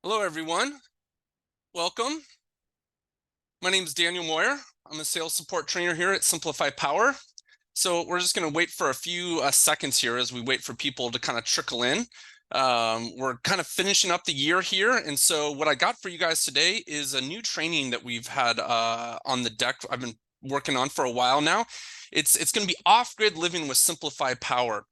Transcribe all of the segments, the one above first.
Hello, everyone. Welcome. My name is Daniel Moyer. I'm a sales support trainer here at SimpliPhi Power. So we're just going to wait for a few seconds here as we wait for people to kind of trickle in. We're kind of finishing up the year here. And so what I got for you guys today is a new training that we've had on the deck. I've been working on for a while now. It's going to be off-grid living with SimpliPhi Power.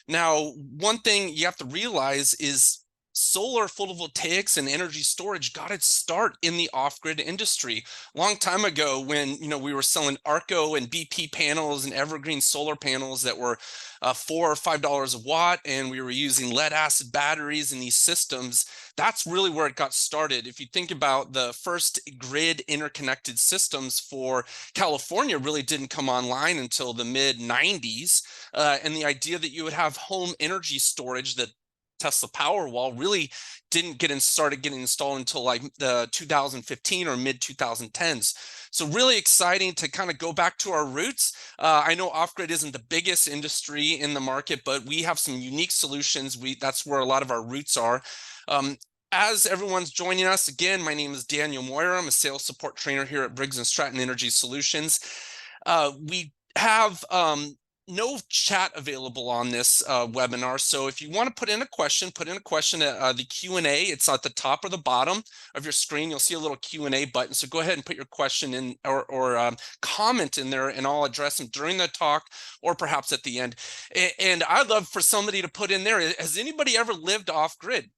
Now, one thing you have to realize is solar photovoltaics and energy storage got its start in the off-grid industry long time ago when we were selling Arco and BP panels and evergreen solar panels that were $4 or $5 a watt, and we were using lead acid batteries in these systems. That's really where it got started. If you think about the first grid interconnected systems for California really didn't come online until the mid 90s, and the idea that you would have home energy storage that Tesla Powerwall really didn't started getting installed until like the 2015 or mid 2010s. So really exciting to kind of go back to our roots. I know off-grid isn't the biggest industry in the market, but we have some unique solutions. That's where a lot of our roots are. As everyone's joining us, again, my name is Daniel Moyer. I'm a sales support trainer here at Briggs Stratton Energy Solutions. We have no chat available on this webinar. So if you want to put in a question at the Q&A. It's at the top or the bottom of your screen. You'll see a little Q&A button. So go ahead and put your question in or comment in there, and I'll address them during the talk or perhaps at the end. And I'd love for somebody to put in there, has anybody ever lived off grid?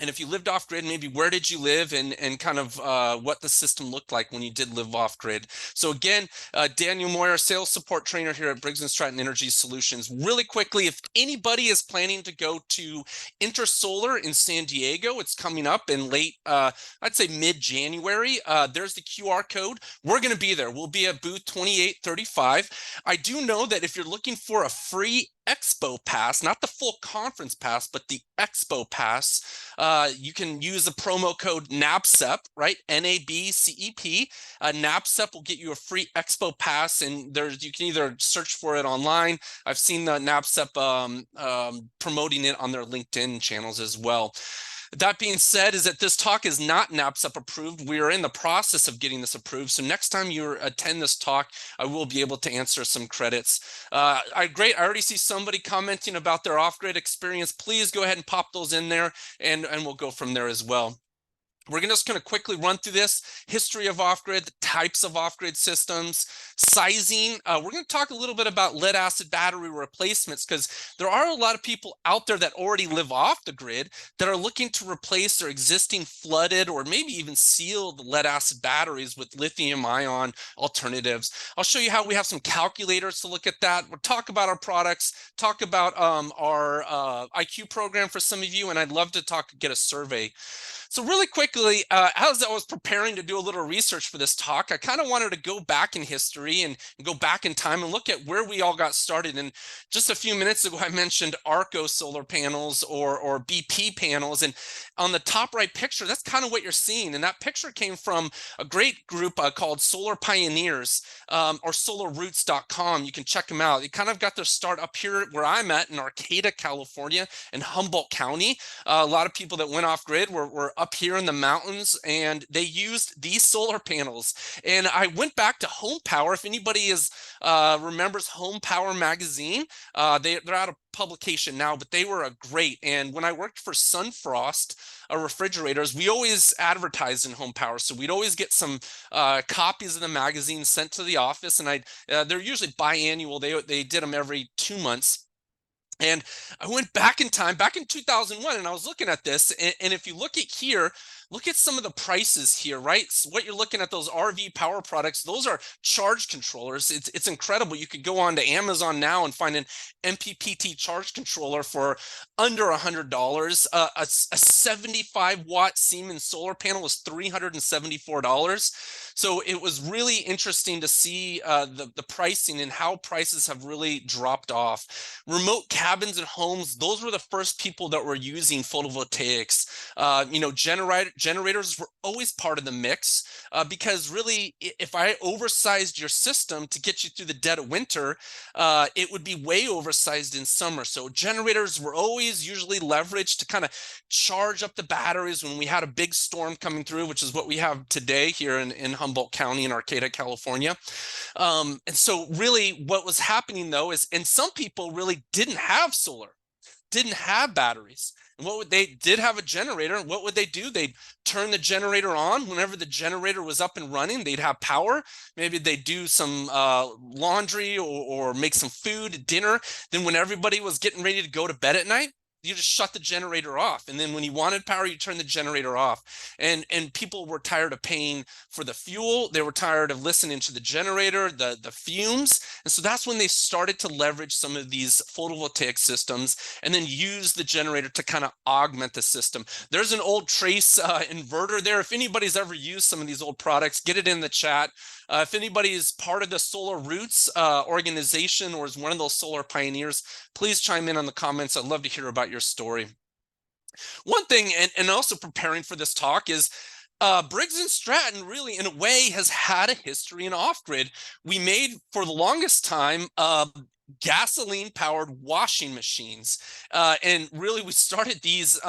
And if you lived off grid, maybe where did you live, and kind of what the system looked like when you did live off grid. So again, Daniel Moyer, sales support trainer here at Briggs Stratton Energy Solutions. Really quickly, if anybody is planning to go to Intersolar in San Diego, it's coming up in late, I'd say mid-January. There's the QR code. We're going to be there. We'll be at booth 2835. I do know that if you're looking for a free Expo Pass, not the full conference pass, but the Expo Pass, you can use the promo code NABCEP, right? NABCEP. NABCEP will get you a free Expo Pass, and you can either search for it online. I've seen the NABCEP promoting it on their LinkedIn channels as well. That being said, is that this talk is not NABCEP approved. We are in the process of getting this approved. So next time you attend this talk, I will be able to answer some credits. Great. I already see somebody commenting about their off-grid experience. Please go ahead and pop those in there, and we'll go from there as well. We're just going to quickly run through this history of off-grid, the types of off-grid systems, sizing. We're going to talk a little bit about lead acid battery replacements, because there are a lot of people out there that already live off the grid that are looking to replace their existing flooded or maybe even sealed lead acid batteries with lithium ion alternatives. I'll show you how we have some calculators to look at that. We'll talk about our products, talk about our IQ program for some of you, and I'd love to get a survey. So really quickly, as I was preparing to do a little research for this talk, I kind of wanted to go back in history and go back in time and look at where we all got started. And just a few minutes ago, I mentioned Arco solar panels or BP panels. And on the top right picture, that's kind of what you're seeing. And that picture came from a great group called Solar Pioneers, or solarroots.com. You can check them out. They kind of got their start up here where I'm at in Arcata, California, in Humboldt County. A lot of people that went off grid were up here in the mountains, and they used these solar panels. And I went back to Home Power. If anybody remembers Home Power magazine, they're out of publication now, but they were great. And when I worked for Sunfrost refrigerators, we always advertised in Home Power, so we'd always get some copies of the magazine sent to the office, and they're usually biannual. They did them every 2 months. And I went back in time, back in 2001, and I was looking at this. And if you look at here, look at some of the prices here, right? So what you're looking at, those RV power products, those are charge controllers. It's incredible. You could go on to Amazon now and find an MPPT charge controller for under $100. A 75-watt Siemens solar panel was $374. So it was really interesting to see the pricing and how prices have really dropped off. Remote cabins and homes, those were the first people that were using photovoltaics. Generators were always part of the mix, because really, if I oversized your system to get you through the dead of winter, it would be way oversized in summer. So generators were always usually leveraged to kind of charge up the batteries when we had a big storm coming through, which is what we have today here in Humboldt County in Arcata, California. And so really what was happening though is, and some people really didn't have solar, didn't have batteries. And they did have a generator. And what would they do? They'd turn the generator on whenever the generator was up and running. They'd have power. Maybe they'd do some laundry or make some food, dinner. Then when everybody was getting ready to go to bed at night, you just shut the generator off. And then when you wanted power, you turn the generator off. And people were tired of paying for the fuel. They were tired of listening to the generator, the fumes. And so that's when they started to leverage some of these photovoltaic systems and then use the generator to kind of augment the system. There's an old Trace inverter there. If anybody's ever used some of these old products, get it in the chat. If anybody is part of the Solar Roots organization or is one of those solar pioneers, please chime in on the comments. I'd love to hear about your story. One thing, and also preparing for this talk, is Briggs Stratton really, in a way, has had a history in off-grid. We made, for the longest time, gasoline-powered washing machines. And really, we started these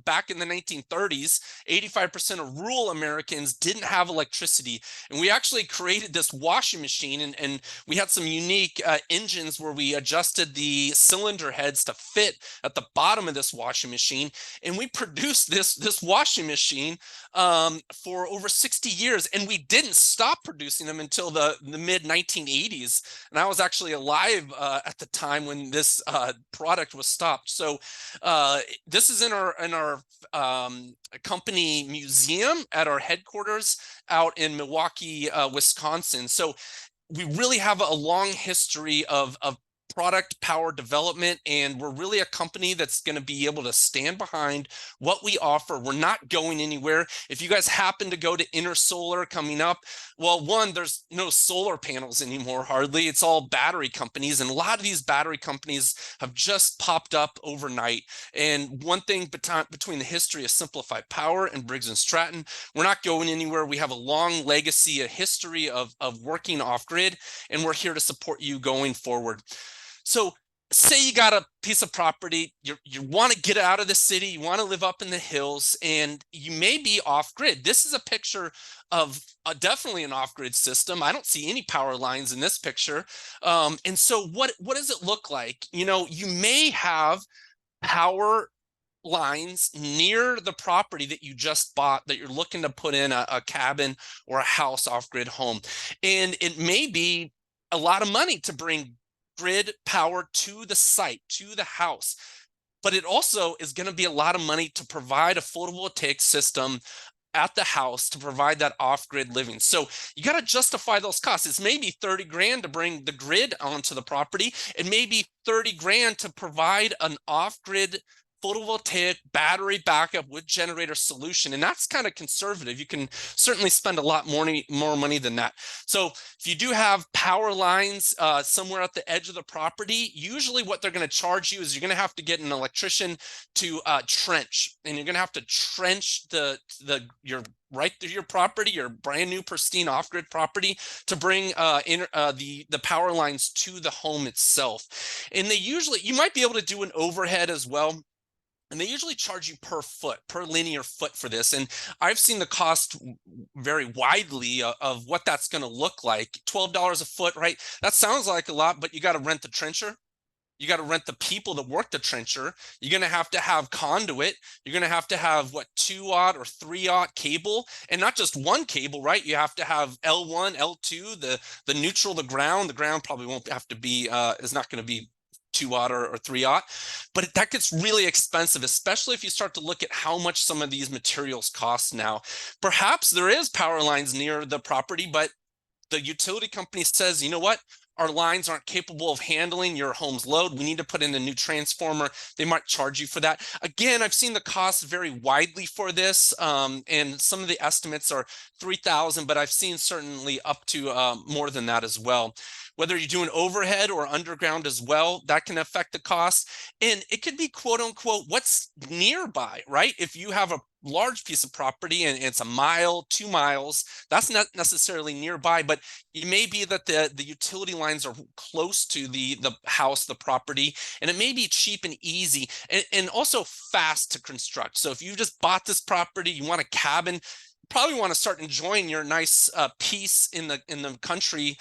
back in the 1930s. 85% of rural Americans didn't have electricity. And we actually created this washing machine, and we had some unique engines where we adjusted the cylinder heads to fit at the bottom of this washing machine. And we produced this washing machine for over 60 years. And we didn't stop producing them until the mid-1980s. And I was actually alive at the time when this product was stopped. So this is in our company museum at our headquarters out in Milwaukee, Wisconsin. So we really have a long history of product power development, and we're really a company that's going to be able to stand behind what we offer. We're not going anywhere. If you guys happen to go to Intersolar coming up, well, one, there's no solar panels anymore, hardly. It's all battery companies, and a lot of these battery companies have just popped up overnight. And one thing between the history of SimpliPhi Power and Briggs Stratton, we're not going anywhere. We have a long legacy, a history of working off-grid, and we're here to support you going forward. So say you got a piece of property, you want to get out of the city, you want to live up in the hills, and you may be off-grid. This is a picture of definitely an off-grid system. I don't see any power lines in this picture. And so what does it look like? You know, you may have power lines near the property that you just bought that you're looking to put in a cabin or a house off-grid home. And it may be a lot of money to bring grid power to the site, to the house. But it also is going to be a lot of money to provide a photovoltaic system at the house to provide that off-grid living. So you got to justify those costs. It's maybe 30 grand to bring the grid onto the property, and maybe 30 grand to provide an off-grid photovoltaic battery backup with generator solution. And that's kind of conservative. You can certainly spend a lot more money than that. So if you do have power lines somewhere at the edge of the property, usually what they're going to charge you is you're going to have to get an electrician to trench, and you're going to have to trench your right through your property, your brand new pristine off-grid property, to bring the power lines to the home itself. And you might be able to do an overhead as well. And they usually charge you per foot, per linear foot for this. And I've seen the cost vary widely of what that's going to look like. $12 a foot, right? That sounds like a lot, but you got to rent the trencher. You got to rent the people that work the trencher. You're going to have conduit. You're going to have what, 2-aught or 3-aught cable, and not just one cable, right? You have to have L1, L2, the neutral, the ground. The ground probably won't have to be, is not going to be 2-aught or 3-aught, but that gets really expensive, especially if you start to look at how much some of these materials cost now. Perhaps there is power lines near the property, but the utility company says, you know what? our lines aren't capable of handling your home's load. We need to put in a new transformer. They might charge you for that. Again, I've seen the costs vary widely for this, and some of the estimates are $3,000, but I've seen certainly up to more than that as well. Whether you're doing overhead or underground as well, that can affect the cost. And it could be quote unquote what's nearby, right? If you have a large piece of property and it's a mile, 2 miles, that's not necessarily nearby, but it may be that the utility lines are close to the house, the property, and it may be cheap and easy and also fast to construct. So if you just bought this property, you want a cabin, probably want to start enjoying your nice piece in the country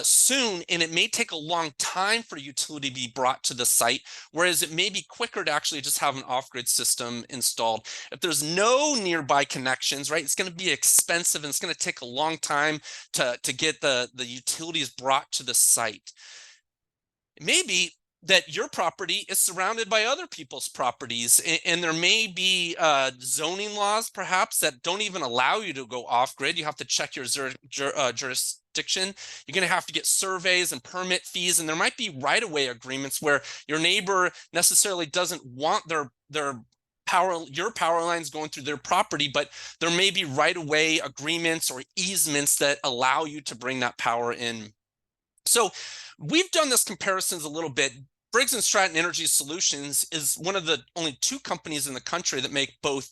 soon, and it may take a long time for utility to be brought to the site, whereas it may be quicker to actually just have an off-grid system installed. If there's no nearby connections, right, it's going to be expensive and it's going to take a long time to get the utilities brought to the site. Maybe that your property is surrounded by other people's properties, and there may be zoning laws perhaps that don't even allow you to go off grid. You have to check your jurisdiction. You're going to have to get surveys and permit fees, and there might be right-of-way agreements where your neighbor necessarily doesn't want your power lines going through their property, but there may be right-of-way agreements or easements that allow you to bring that power in. So we've done this comparisons a little bit. Briggs Stratton Energy Solutions is one of the only 2 companies in the country that make both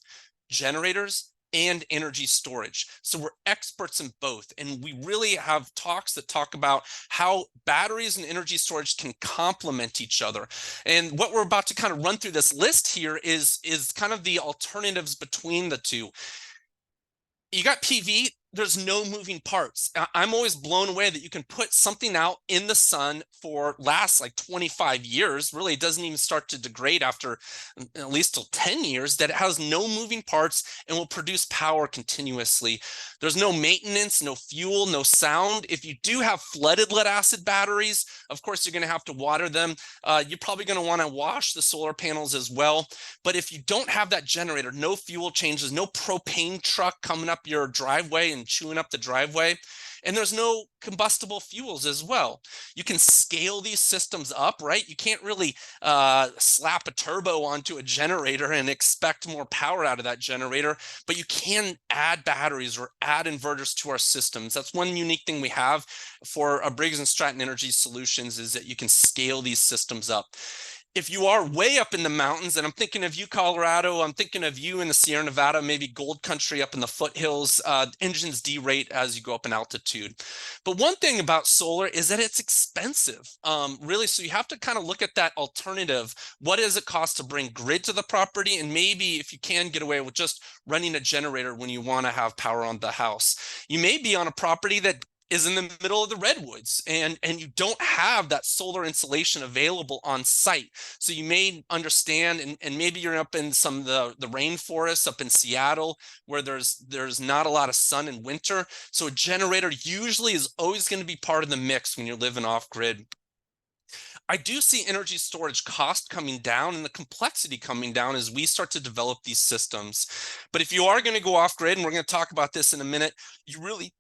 generators and energy storage. So we're experts in both. And we really have talks that talk about how batteries and energy storage can complement each other. And what we're about to kind of run through this list here is kind of the alternatives between the two. You got PV, there's no moving parts. I'm always blown away that you can put something out in the sun for lasts like 25 years. Really, it doesn't even start to degrade after at least till 10 years, that it has no moving parts and will produce power continuously. There's no maintenance, no fuel, no sound. If you do have flooded lead acid batteries, of course, you're going to have to water them. You're probably going to want to wash the solar panels as well. But if you don't have that generator, no fuel changes, no propane truck coming up your driveway and chewing up the driveway, and there's no combustible fuels as well. You can scale these systems up, right? You can't really slap a turbo onto a generator and expect more power out of that generator, but you can add batteries or add inverters to our systems. That's one unique thing we have for a Briggs & Stratton Energy Solutions, is that you can scale these systems up. If you are way up in the mountains, and I'm thinking of you, Colorado, I'm thinking of you in the Sierra Nevada, maybe Gold Country up in the foothills, engines derate as you go up in altitude. But one thing about solar is that it's expensive, really. So you have to kind of look at that alternative. What does it cost to bring grid to the property? And maybe if you can get away with just running a generator when you want to have power on the house. You may be on a property that is in the middle of the redwoods, and you don't have that solar insulation available on site. So you may understand, and maybe you're up in some of the rainforests up in Seattle where there's not a lot of sun in winter. So a generator usually is always going to be part of the mix when you're living off grid. I do see energy storage cost coming down and the complexity coming down as we start to develop these systems. But if you are going to go off grid, and we're going to talk about this in a minute, you really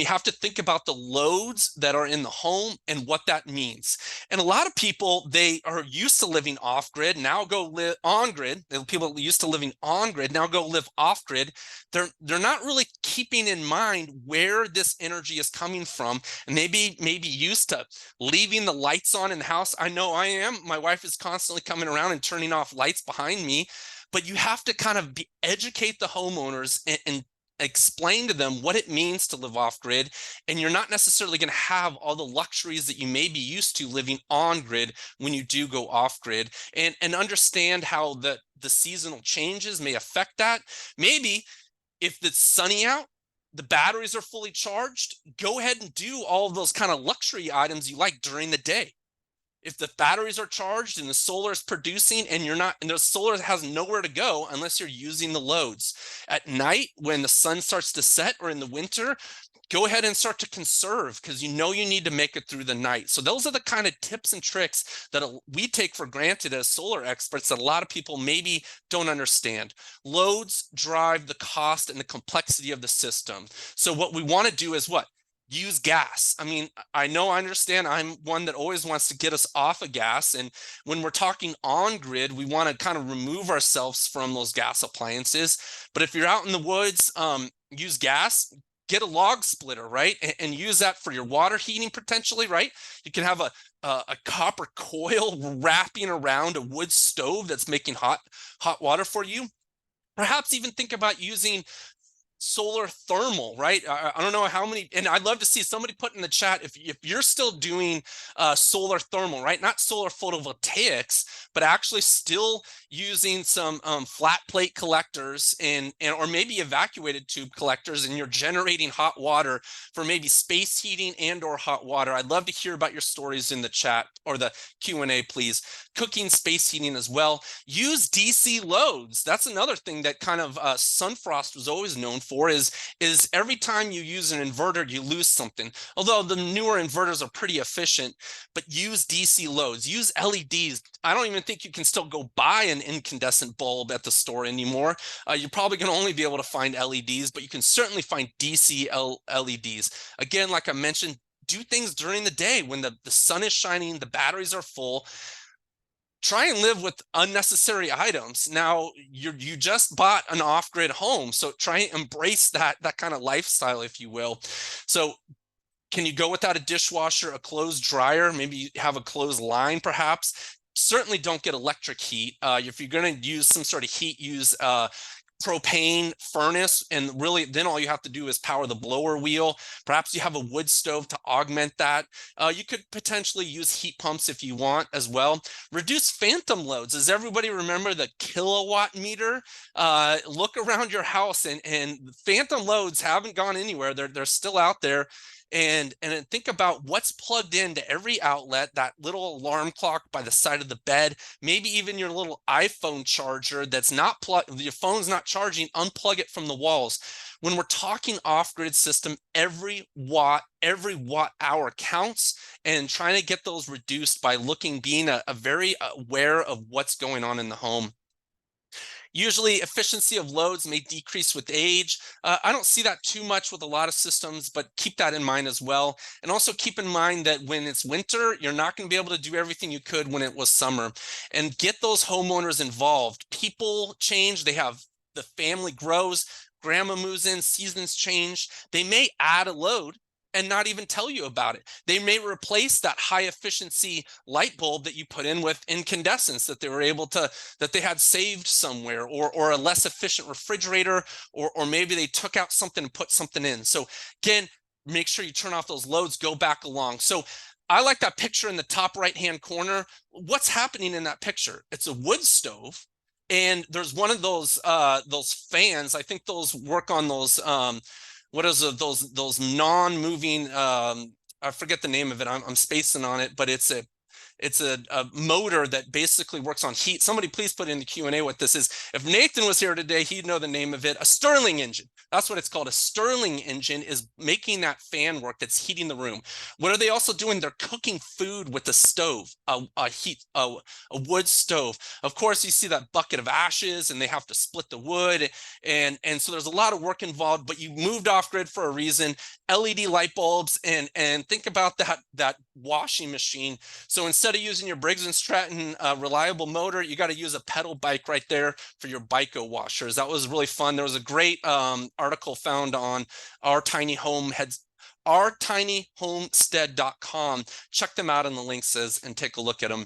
have to think about the loads that are in the home and what that means. And a lot of people, they are used to living off grid, now go live on grid. People used to living on grid, now go live off grid. They're not really keeping in mind where this energy is coming from, and maybe used to leaving the lights on in the house. I know I am. My wife is constantly coming around and turning off lights behind me. But you have to kind of educate the homeowners and explain to them what it means to live off grid, and you're not necessarily going to have all the luxuries that you may be used to living on grid when you do go off grid, and understand how the seasonal changes may affect that. Maybe if it's sunny out, the batteries are fully charged, go ahead and do all of those kind of luxury items you like during the day. If the batteries are charged and the solar is producing, and the solar has nowhere to go unless you're using the loads. At night, when the sun starts to set, or in the winter, go ahead and start to conserve, because you need to make it through the night. So those are the kind of tips and tricks that we take for granted as solar experts that a lot of people maybe don't understand. Loads drive the cost and the complexity of the system. So what we want to do is what? use gas. I mean, I know, I understand. I'm one that always wants to get us off of gas. And when we're talking on grid, we want to kind of remove ourselves from those gas appliances. But if you're out in the woods, use gas. Get a log splitter, right? And use that for your water heating potentially, right? You can have a copper coil wrapping around a wood stove that's making hot water for you. Perhaps even think about using solar thermal, right? I don't know how many, and I'd love to see somebody put in the chat if you're still doing solar thermal, right? Not solar photovoltaics, but actually still using some flat plate collectors and or maybe evacuated tube collectors, and you're generating hot water for maybe space heating and or hot water. I'd love to hear about your stories in the chat or the Q&A, please. Cooking, space heating as well. Use DC loads. That's another thing that kind of Sunfrost was always known for, is every time you use an inverter, you lose something. Although the newer inverters are pretty efficient, but use DC loads, use LEDs. I don't even think you can still go buy an incandescent bulb at the store anymore. You're probably going to only be able to find LEDs, but you can certainly find DC LEDs. Again, like I mentioned, do things during the day when the sun is shining, the batteries are full. Try and live with unnecessary items. Now, you just bought an off-grid home, so try and embrace that kind of lifestyle, if you will. So can you go without a dishwasher, a clothes dryer, maybe you have a clothes line perhaps? Certainly don't get electric heat. If you're going to use some sort of heat, use propane furnace, and really then all you have to do is power the blower wheel. Perhaps you have a wood stove to augment that. You could potentially use heat pumps if you want as well. Reduce phantom loads. Does everybody remember the kilowatt meter? Look around your house, and phantom loads haven't gone anywhere. They're still out there. And think about what's plugged into every outlet, that little alarm clock by the side of the bed, maybe even your little iPhone charger that's not plugged, your phone's not charging, unplug it from the walls. When we're talking off-grid system, every watt hour counts, and trying to get those reduced by being a very aware of what's going on in the home. Usually efficiency of loads may decrease with age. I don't see that too much with a lot of systems, but keep that in mind as well. And also keep in mind that when it's winter, you're not going to be able to do everything you could when it was summer. And get those homeowners involved. People change, the family grows, grandma moves in, seasons change. They may add a load and not even tell you about it. They may replace that high efficiency light bulb that you put in with incandescence that they had saved somewhere, or a less efficient refrigerator, or maybe they took out something and put something in. So again, make sure you turn off those loads, go back along. So I like that picture in the top right-hand corner. What's happening in that picture? It's a wood stove, and there's one of those fans. I think those work on those what is it, those non-moving, I forget the name of it, I'm spacing on it, but it's a motor that basically works on heat. Somebody please put in the Q&A what this is. If Nathan was here today, he'd know the name of it. A Stirling engine. That's what it's called. A Stirling engine is making that fan work that's heating the room. What are they also doing? They're cooking food with a stove, a wood stove. Of course, you see that bucket of ashes, and they have to split the wood. And so there's a lot of work involved, but you moved off grid for a reason. LED light bulbs, and think about that washing machine. So instead of using your Briggs Stratton reliable motor, you got to use a pedal bike right there for your Biko washers. That was really fun. There was a great article found on ourtinyhomestead.com. Check them out in the links and take a look at them.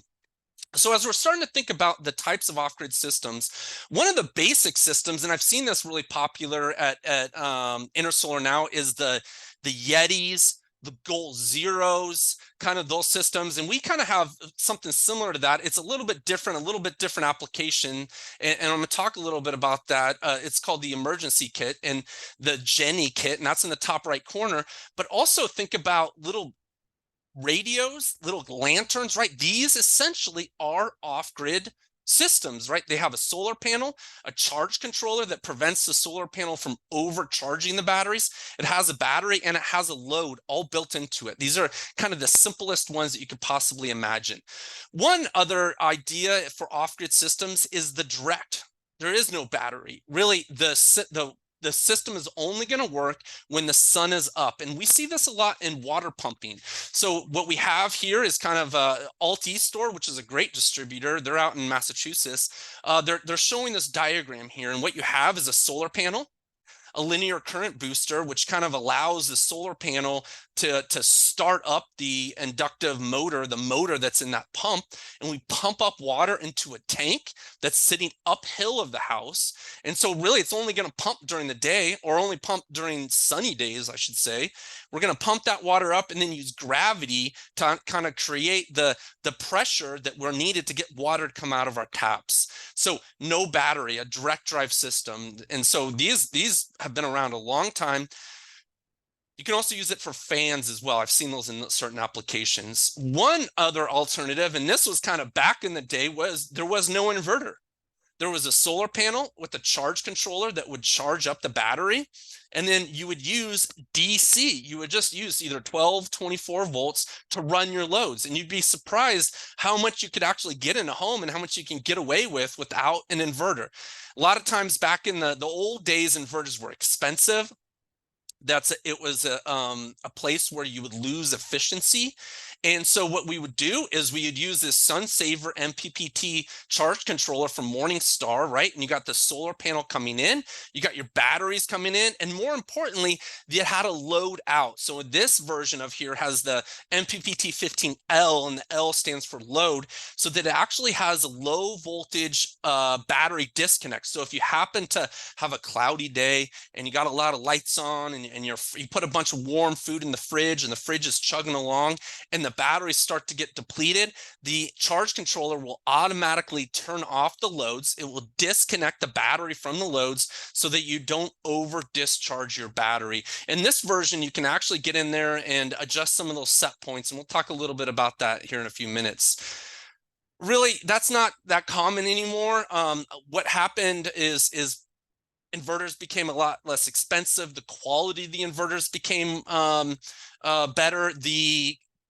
So as we're starting to think about the types of off-grid systems, one of the basic systems, and I've seen this really popular at Intersolar now, is the Yetis, the Goal Zeros, kind of those systems. And we kind of have something similar to that. It's a little bit different application. And I'm going to talk a little bit about that. It's called the emergency kit and the Jenny kit, and that's in the top right corner. But also think about little radios, little lanterns, right? These essentially are off-grid systems, right? They have a solar panel, a charge controller that prevents the solar panel from overcharging the batteries. It has a battery and it has a load all built into it. These are kind of the simplest ones that you could possibly imagine. One other idea for off-grid systems is the direct. There is no battery. Really, the the system is only going to work when the sun is up. And we see this a lot in water pumping. So what we have here is kind of Alt-E-Store, which is a great distributor. They're out in Massachusetts. They're showing this diagram here. And what you have is a solar panel, a linear current booster, which kind of allows the solar panel to start up the inductive motor, the motor that's in that pump, and we pump up water into a tank that's sitting uphill of the house. And so really it's only going to pump during the day, or only pump during sunny days, I should say. We're going to pump that water up and then use gravity to kind of create the pressure that we're needed to get water to come out of our taps. So no battery, a direct drive system. And so these have been around a long time. You can also use it for fans as well. I've seen those in certain applications. One other alternative, and this was kind of back in the day, was there was no inverter. There was a solar panel with a charge controller that would charge up the battery, and then you would use DC. You would just use either 12, 24 volts to run your loads, and you'd be surprised how much you could actually get in a home and how much you can get away with without an inverter. A lot of times back in the old days, inverters were expensive. It was a place where you would lose efficiency. And so what we would do is we would use this SunSaver MPPT charge controller from Morningstar, right? And you got the solar panel coming in, you got your batteries coming in, and more importantly, you had a load out. So this version of here has the MPPT 15L, and the L stands for load, so that it actually has a low voltage battery disconnect. So if you happen to have a cloudy day and you got a lot of lights on, and you put a bunch of warm food in the fridge, and the fridge is chugging along, and the batteries start to get depleted, the charge controller will automatically turn off the loads. It will disconnect the battery from the loads so that you don't over discharge your battery. In this version, you can actually get in there and adjust some of those set points, and we'll talk a little bit about that here in a few minutes. Really, that's not that common anymore. What happened is inverters became a lot less expensive. The quality of the inverters became better.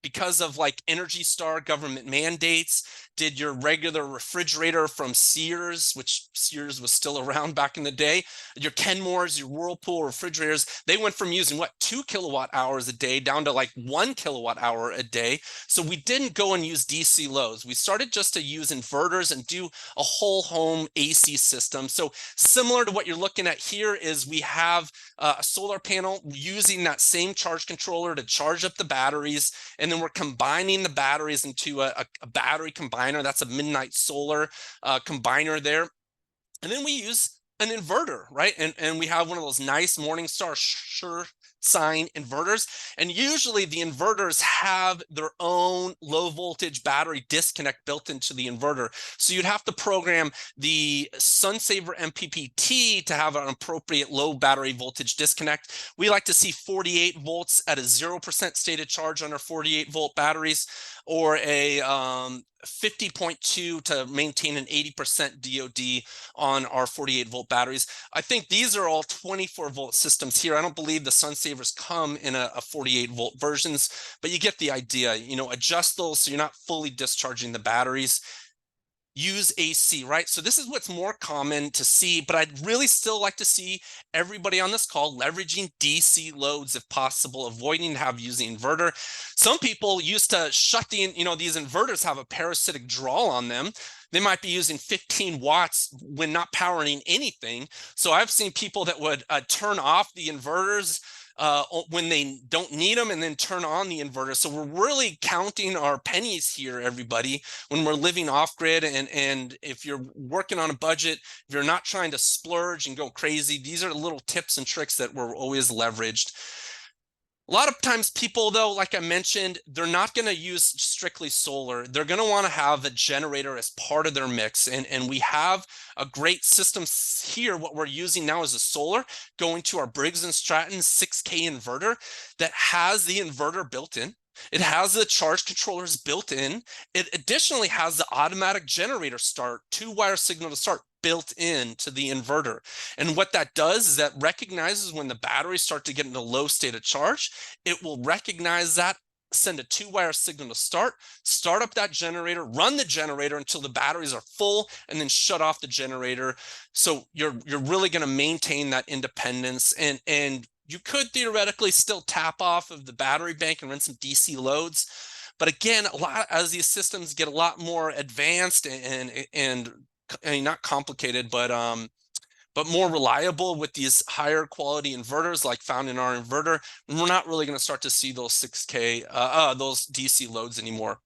Because of like Energy Star government mandates, did your regular refrigerator from Sears, which Sears was still around back in the day, your Kenmores, your Whirlpool refrigerators, they went from using 2 kilowatt hours a day down to like 1 kilowatt hour a day. So we didn't go and use DC loads. We started just to use inverters and do a whole home AC system. So similar to what you're looking at here is we have a solar panel using that same charge controller to charge up the batteries, and then we're combining the batteries into a battery combiner. That's a Midnight Solar combiner there. And then we use an inverter, right? And we have one of those nice Morningstar Sure Sign inverters. And usually the inverters have their own low voltage battery disconnect built into the inverter. So you'd have to program the SunSaver MPPT to have an appropriate low battery voltage disconnect. We like to see 48 volts at a 0% stated charge on our 48 volt batteries, or a 50.2 to maintain an 80% DOD on our 48 volt batteries. I think these are all 24 volt systems here. I don't believe the SunSavers come in a 48 volt versions, but you get the idea. You know, adjust those so you're not fully discharging the batteries. Use AC, right? So this is what's more common to see, but I'd really still like to see everybody on this call leveraging DC loads if possible, avoiding to have using inverter. Some people used to shut these inverters have a parasitic draw on them. They might be using 15 watts when not powering anything. So I've seen people that would turn off the inverters when they don't need them, and then turn on the inverter. So we're really counting our pennies here, everybody, when we're living off grid. And if you're working on a budget, if you're not trying to splurge and go crazy, these are little tips and tricks that were always leveraged. A lot of times people, though, like I mentioned, they're not going to use strictly solar. They're going to want to have a generator as part of their mix. And we have a great system here. What we're using now is a solar going to our Briggs Stratton 6K inverter that has the inverter built in. It has the charge controllers built in. It additionally has the automatic generator start, 2-wire signal to start, built into the inverter. And what that does is that recognizes when the batteries start to get in a low state of charge, it will recognize that send a 2-wire signal to start up that generator, run the generator until the batteries are full, and then shut off the generator. So you're really going to maintain that independence, and you could theoretically still tap off of the battery bank and run some DC loads. But again, as these systems get a lot more advanced and not complicated, but more reliable with these higher quality inverters like found in our inverter, we're not really going to start to see those 6K, those DC loads anymore.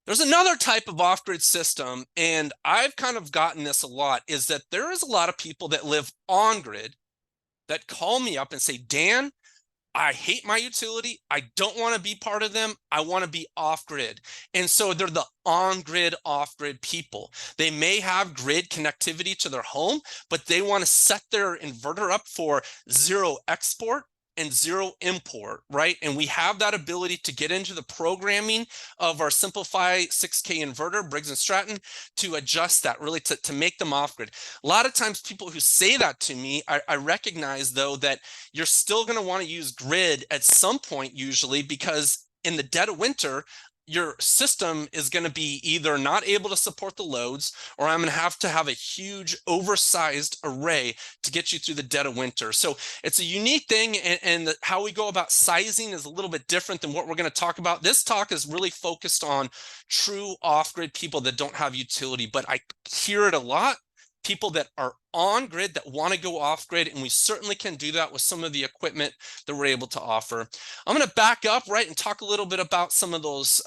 There's another type of off-grid system, and I've kind of gotten this a lot, is that there is a lot of people that live on-grid that call me up and say, Dan, I hate my utility. I don't want to be part of them. I want to be off-grid. And so they're the on-grid, off-grid people. They may have grid connectivity to their home, but they want to set their inverter up for 0 export and 0 import, right? And we have that ability to get into the programming of our SimpliPhi 6K inverter, Briggs Stratton, to adjust that, really to make them off-grid. A lot of times people who say that to me, I recognize though that you're still going to want to use grid at some point usually, because in the dead of winter, your system is going to be either not able to support the loads, or I'm going to have a huge oversized array to get you through the dead of winter. So it's a unique thing, and how we go about sizing is a little bit different than what we're going to talk about. This talk is really focused on true off-grid people that don't have utility, but I hear it a lot. People that are on grid that want to go off grid, and we certainly can do that with some of the equipment that we're able to offer. I'm going to back up, right, and talk a little bit about some of those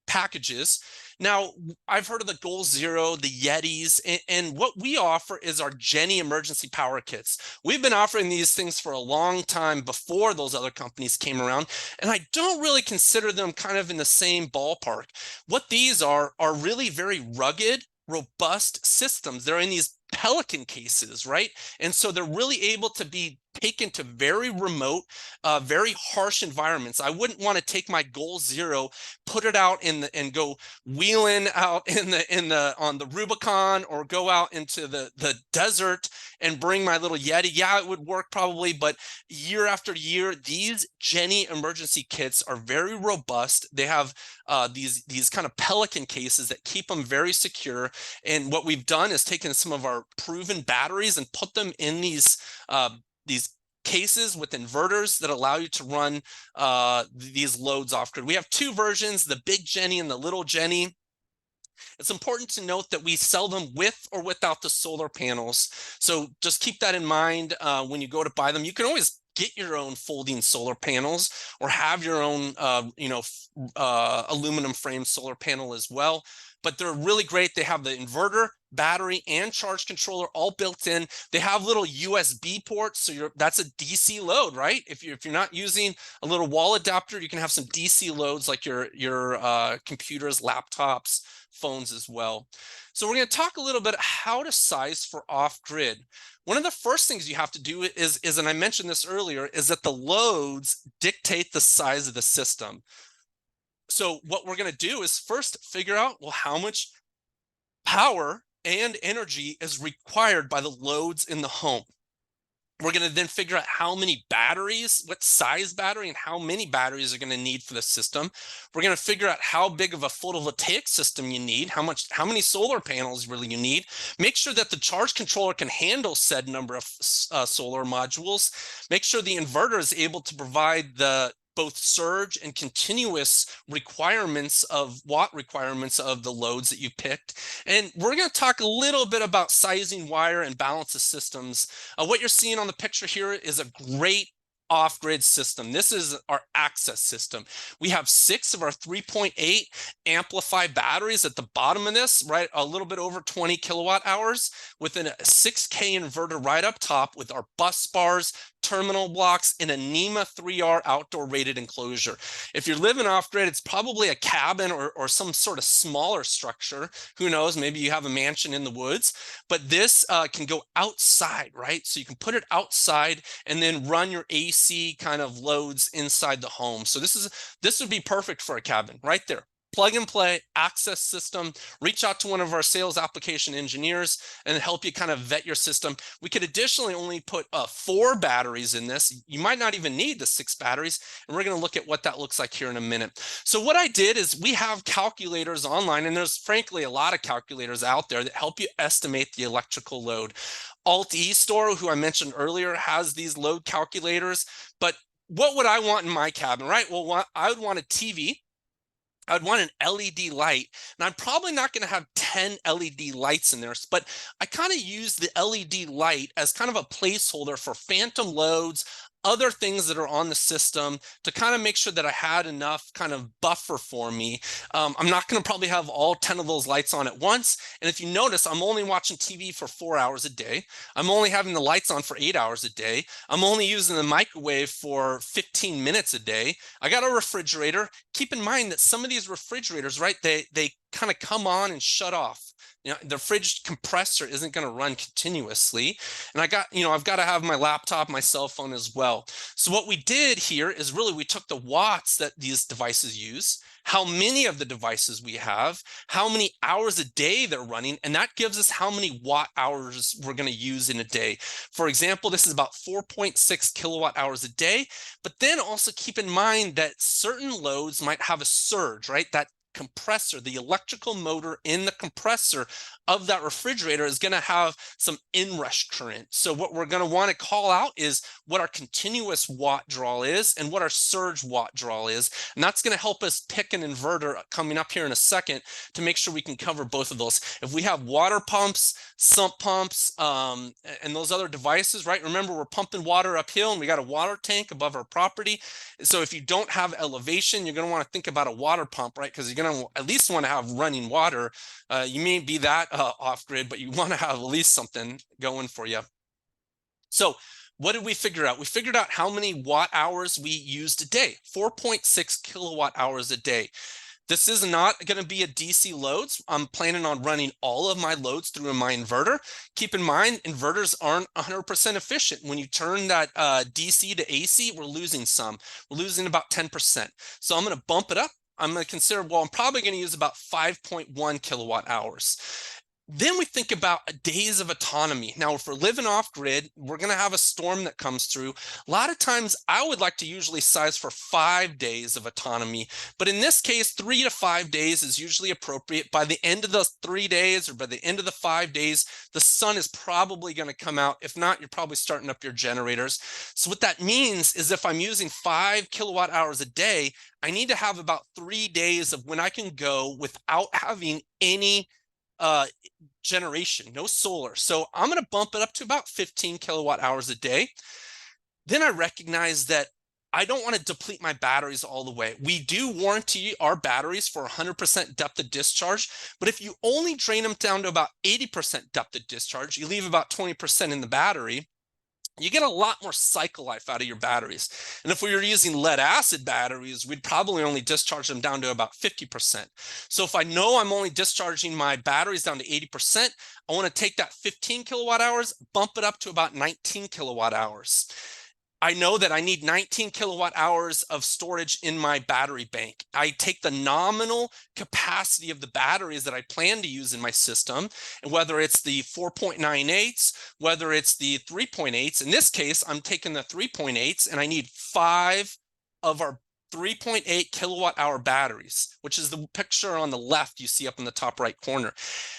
packages. Now, I've heard of the Goal Zero, the Yetis, and what we offer is our Jenny emergency power kits. We've been offering these things for a long time before those other companies came around, and I don't really consider them kind of in the same ballpark. What these are really very rugged, robust systems. They're in these Pelican cases, right? And so they're really able to be taken to very remote, very harsh environments. I wouldn't want to take my Goal Zero, put it out and go wheeling out on the Rubicon, or go out into the desert and bring my little Yeti. Yeah, it would work probably, but year after year, these Jenny emergency kits are very robust. They have these kind of Pelican cases that keep them very secure. And what we've done is taken some of our proven batteries and put them in these cases with inverters that allow you to run these loads off grid. We have 2 versions, the big Jenny and the little Jenny. It's important to note that we sell them with or without the solar panels. So just keep that in mind when you go to buy them. You can always get your own folding solar panels, or have your own aluminum frame solar panel as well. But they're really great. They have the inverter, battery, and charge controller all built in. They have little USB ports, so that's a DC load, right? If you're not using a little wall adapter, you can have some DC loads like your computers, laptops, phones as well. So we're going to talk a little bit how to size for off-grid. One of the first things you have to do is, and I mentioned this earlier, is that the loads dictate the size of the system. So what we're going to do is first figure out, well, how much power and energy is required by the loads in the home. We're going to then figure out how many batteries, what size battery, and how many batteries are going to need for the system. We're going to figure out how big of a photovoltaic system you need, how many solar panels really you need. Make sure that the charge controller can handle said number of solar modules. Make sure the inverter is able to provide the both surge and continuous requirements of watt requirements of the loads that you picked. And we're going to talk a little bit about sizing wire and balance of systems. What you're seeing on the picture here is a great off-grid system. This is our access system. We have 6 of our 3.8 amplify batteries at the bottom of this, right? A little bit over 20 kilowatt hours, with a 6K inverter right up top with our bus bars, terminal blocks, and a NEMA 3R outdoor rated enclosure. If you're living off grid, it's probably a cabin or some sort of smaller structure. Who knows? Maybe you have a mansion in the woods, but this can go outside, right? So you can put it outside and then run your AC kind of loads inside the home. So this would be perfect for a cabin right there. plug and play access system. Reach out to one of our sales application engineers and help you kind of vet your system. We could additionally only put 4 batteries in this. You might not even need the 6 batteries, and we're going to look at what that looks like here in a minute. So what I did is we have calculators online, and there's frankly a lot of calculators out there that help you estimate the electrical load. Alt-E-Store, who I mentioned earlier, has these load calculators. But what would I want in my cabin, right? Well, I would want a TV. I'd want an LED light, and I'm probably not going to have 10 LED lights in there, but I kind of use the LED light as kind of a placeholder for phantom loads, other things that are on the system to kind of make sure that I had enough kind of buffer for me. I'm not going to probably have all 10 of those lights on at once. And if you notice, I'm only watching TV for 4 hours a day. I'm only having the lights on for 8 hours a day. I'm only using the microwave for 15 minutes a day. I got a refrigerator. Keep in mind that some of these refrigerators, right, they kind of come on and shut off. You know, the fridge compressor isn't going to run continuously. And I've got to have my laptop, my cell phone as well. So what we did here is really we took the watts that these devices use, how many of the devices we have, how many hours a day they're running, and that gives us how many watt hours we're going to use in a day. For example, this is about 4.6 kilowatt hours a day. But then also keep in mind that certain loads might have a surge, right? That compressor, the electrical motor in the compressor of that refrigerator is going to have some inrush current. So what we're going to want to call out is what our continuous watt draw is and what our surge watt draw is. And that's going to help us pick an inverter coming up here in a second to make sure we can cover both of those. If we have water pumps, sump pumps, and those other devices, right? Remember, we're pumping water uphill and we got a water tank above our property. So if you don't have elevation, you're going to want to think about a water pump, right? Because you're going to at least want to have running water. You may be that off grid, but you want to have at least something going for you. So what did we figure out? We figured out how many watt hours we used a day, 4.6 kilowatt hours a day. This is not going to be a DC loads. I'm planning on running all of my loads through my inverter. Keep in mind, inverters aren't 100% efficient. When you turn that DC to AC, we're losing some. We're losing about 10%. So I'm going to bump it up. I'm going to consider, well, I'm probably going to use about 5.1 kilowatt hours. Then we think about days of autonomy. Now, if we're living off grid, we're going to have a storm that comes through. A lot of times I would like to usually size for 5 days of autonomy. But in this case, 3 to 5 days is usually appropriate. By the end of the 3 days or by the end of the 5 days, the sun is probably going to come out. If not, you're probably starting up your generators. So what that means is if I'm using 5 kilowatt hours a day, I need to have about 3 days of when I can go without having any generation, no solar. So I'm going to bump it up to about 15 kilowatt hours a day. Then I recognize that I don't want to deplete my batteries all the way. We do warranty our batteries for 100% depth of discharge, but if you only drain them down to about 80% depth of discharge, you leave about 20% in the battery, you get a lot more cycle life out of your batteries. And if we were using lead acid batteries, we'd probably only discharge them down to about 50%. So if I know I'm only discharging my batteries down to 80%, I want to take that 15 kilowatt hours, bump it up to about 19 kilowatt hours. I know that I need 19 kilowatt hours of storage in my battery bank. I take the nominal capacity of the batteries that I plan to use in my system, and whether it's the 4.98s, whether it's the 3.8s. In this case, I'm taking the 3.8s, and I need 5 of our 3.8 kilowatt hour batteries, which is the picture on the left you see up in the top right corner.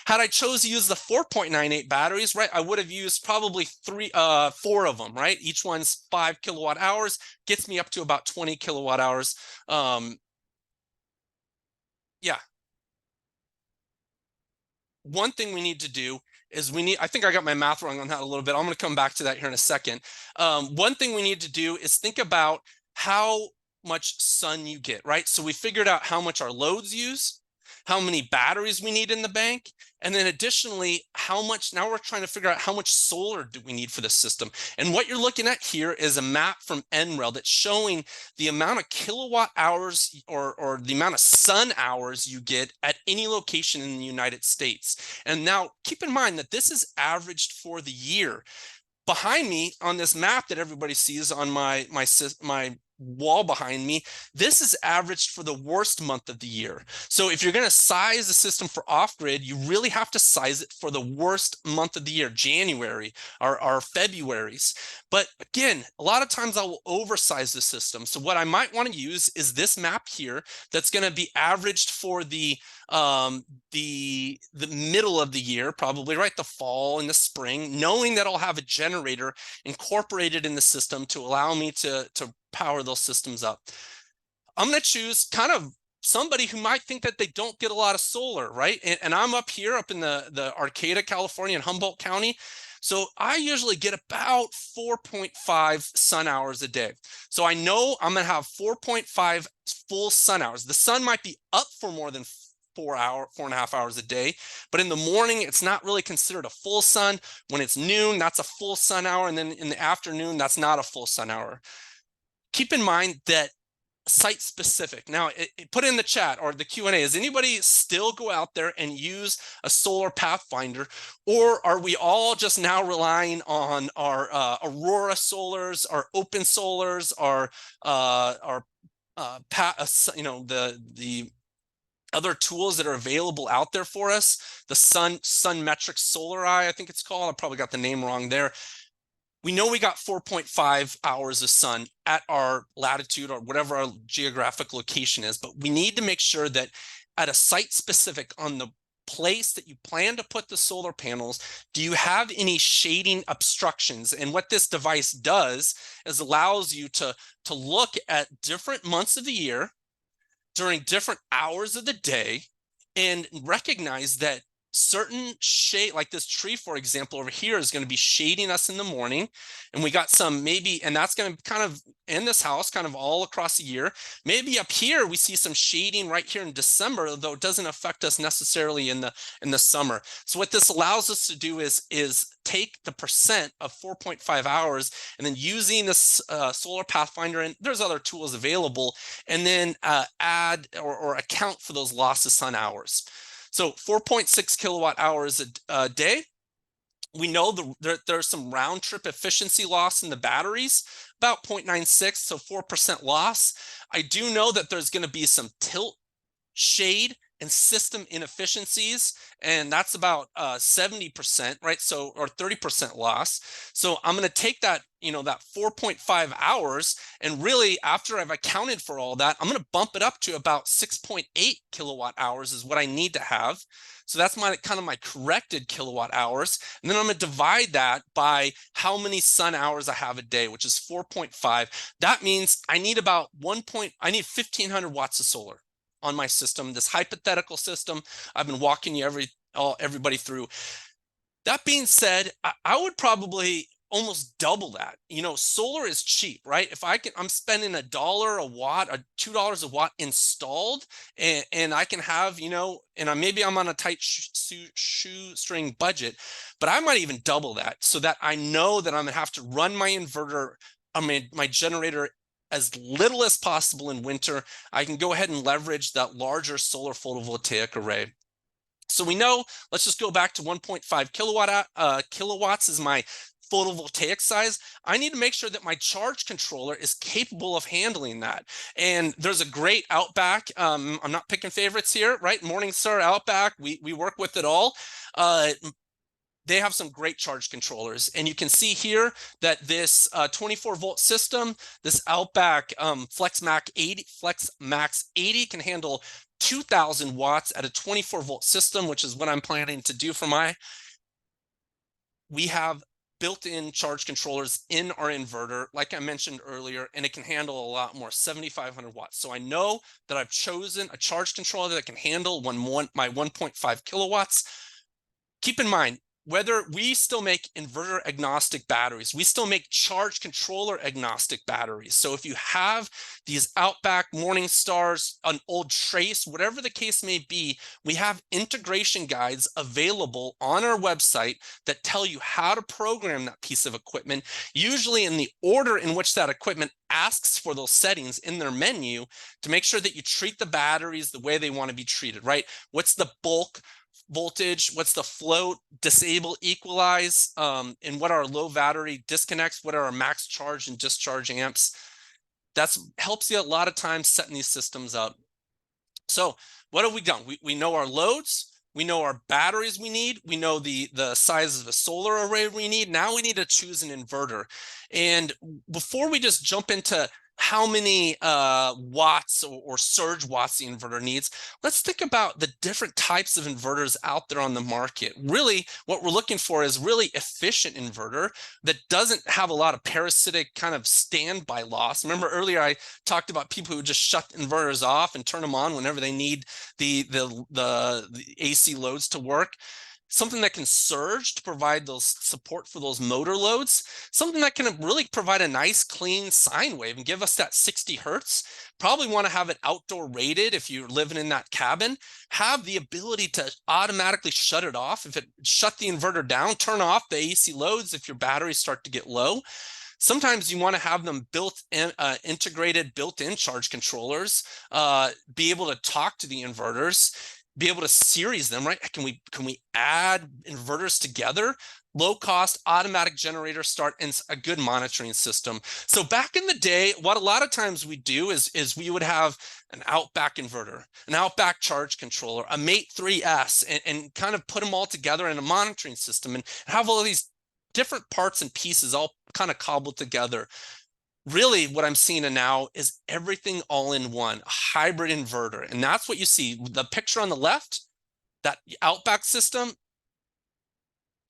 Had I chose to use the 4.98 batteries, right, I would have used probably 4 of them, right? Each one's 5 kilowatt hours, gets me up to about 20 kilowatt hours. Yeah. One thing we need to do is I think I got my math wrong on that a little bit. I'm going to come back to that here in a second. One thing we need to do is think about how much sun you get, right? So we figured out how much our loads use, how many batteries we need in the bank, and then additionally, now we're trying to figure out how much solar do we need for the system. And what you're looking at here is a map from NREL that's showing the amount of kilowatt hours or the amount of sun hours you get at any location in the United States. And now keep in mind that this is averaged for the year. Behind me on this map that everybody sees on my wall behind me, this is averaged for the worst month of the year. So if you're going to size the system for off-grid, you really have to size it for the worst month of the year, January or February's. But again, a lot of times I will oversize the system. So what I might want to use is this map here that's going to be averaged for the middle of the year, probably right, the fall and the spring, knowing that I'll have a generator incorporated in the system to allow me to power those systems up. I'm going to choose kind of somebody who might think that they don't get a lot of solar, right? And I'm up here up in the Arcata, California, in Humboldt County. So I usually get about 4.5 sun hours a day. So I know I'm going to have 4.5 full sun hours. The sun might be up for more than 4.5 hours a day, but in the morning it's not really considered a full sun. When it's noon, that's a full sun hour, and then in the afternoon, that's not a full sun hour. Keep in mind that site specific. Now, put in the chat or the Q&A, does anybody still go out there and use a solar pathfinder, or are we all just now relying on our Aurora solars, our open solars, our the other tools that are available out there for us, the sun metric solar I think it's called. I probably got the name wrong there. We know we got 4.5 hours of sun at our latitude or whatever our geographic location is, but we need to make sure that at a site specific on the place that you plan to put the solar panels, do you have any shading obstructions? And what this device does is allows you to look at different months of the year during different hours of the day and recognize that certain shade, like this tree, for example, over here is going to be shading us in the morning. And we got some maybe, and that's going to kind of in this house, kind of all across the year. Maybe up here, we see some shading right here in December, though it doesn't affect us necessarily in the summer. So what this allows us to do is take the percent of 4.5 hours and then using this solar pathfinder, and there's other tools available, and then add or account for those lost of sun hours. So 4.6 kilowatt hours a day. We know there's some round trip efficiency loss in the batteries, about 0.96, so 4% loss. I do know that there's going to be some tilt, shade, and system inefficiencies, and that's about 70%, right? So, or 30% loss. So I'm going to take that, that 4.5 hours, and really after I've accounted for all that, I'm going to bump it up to about 6.8 kilowatt hours is what I need to have. So that's my kind of my corrected kilowatt hours. And then I'm going to divide that by how many sun hours I have a day, which is 4.5. That means I need about I need 1,500 watts of solar on my system, this hypothetical system I've been walking you everybody through. That being said, I would probably almost double that. Solar is cheap, right? If I'm spending $1 a watt, or $2 a watt installed, and I can have, and maybe I'm on a tight shoestring budget, but I might even double that so that I know that I'm gonna have to run my inverter, my generator as little as possible in winter. I can go ahead and leverage that larger solar photovoltaic array. So we know, let's just go back to 1.5 kilowatts is my photovoltaic size. I need to make sure that my charge controller is capable of handling that. And there's a great Outback. I'm not picking favorites here, right? Morningstar, Outback, we work with it all. They have some great charge controllers, and you can see here that this 24-volt system, this Outback FlexMax 80 can handle 2,000 watts at a 24-volt system, which is what I'm planning to do for we have built-in charge controllers in our inverter, like I mentioned earlier, and it can handle a lot more, 7,500 watts. So I know that I've chosen a charge controller that can handle my 1.5 kilowatts. Keep in mind, whether we still make inverter agnostic batteries, we still make charge controller agnostic batteries. So if you have these Outback, Morningstars, an old Trace, whatever the case may be, we have integration guides available on our website that tell you how to program that piece of equipment, usually in the order in which that equipment asks for those settings in their menu, to make sure that you treat the batteries the way they want to be treated, right? What's the bulk voltage, what's the float, disable, equalize, and what are low battery disconnects, what are our max charge and discharge amps. That's helps you a lot of times setting these systems up. So what have we done? We know our loads. We know our batteries we need. We know the size of the solar array we need. Now we need to choose an inverter. And before we just jump into how many watts or surge watts the inverter needs, let's think about the different types of inverters out there on the market. Really, what we're looking for is really efficient inverter that doesn't have a lot of parasitic kind of standby loss. Remember earlier I talked about people who just shut inverters off and turn them on whenever they need the AC loads to work. Something that can surge to provide those support for those motor loads, something that can really provide a nice clean sine wave and give us that 60 hertz. Probably want to have it outdoor rated if you're living in that cabin. Have the ability to automatically shut it off. If it shut the inverter down, turn off the AC loads if your batteries start to get low. Sometimes you want to have them integrated built-in charge controllers, be able to talk to the inverters, be able to series them, right? Can we add inverters together? Low cost automatic generator start and a good monitoring system. So back in the day, what a lot of times we do is we would have an Outback inverter, an Outback charge controller, a Mate 3S, and kind of put them all together in a monitoring system and have all of these different parts and pieces all kind of cobbled together. Really, what I'm seeing now is everything all in one, a hybrid inverter. And that's what you see. The picture on the left, that Outback system,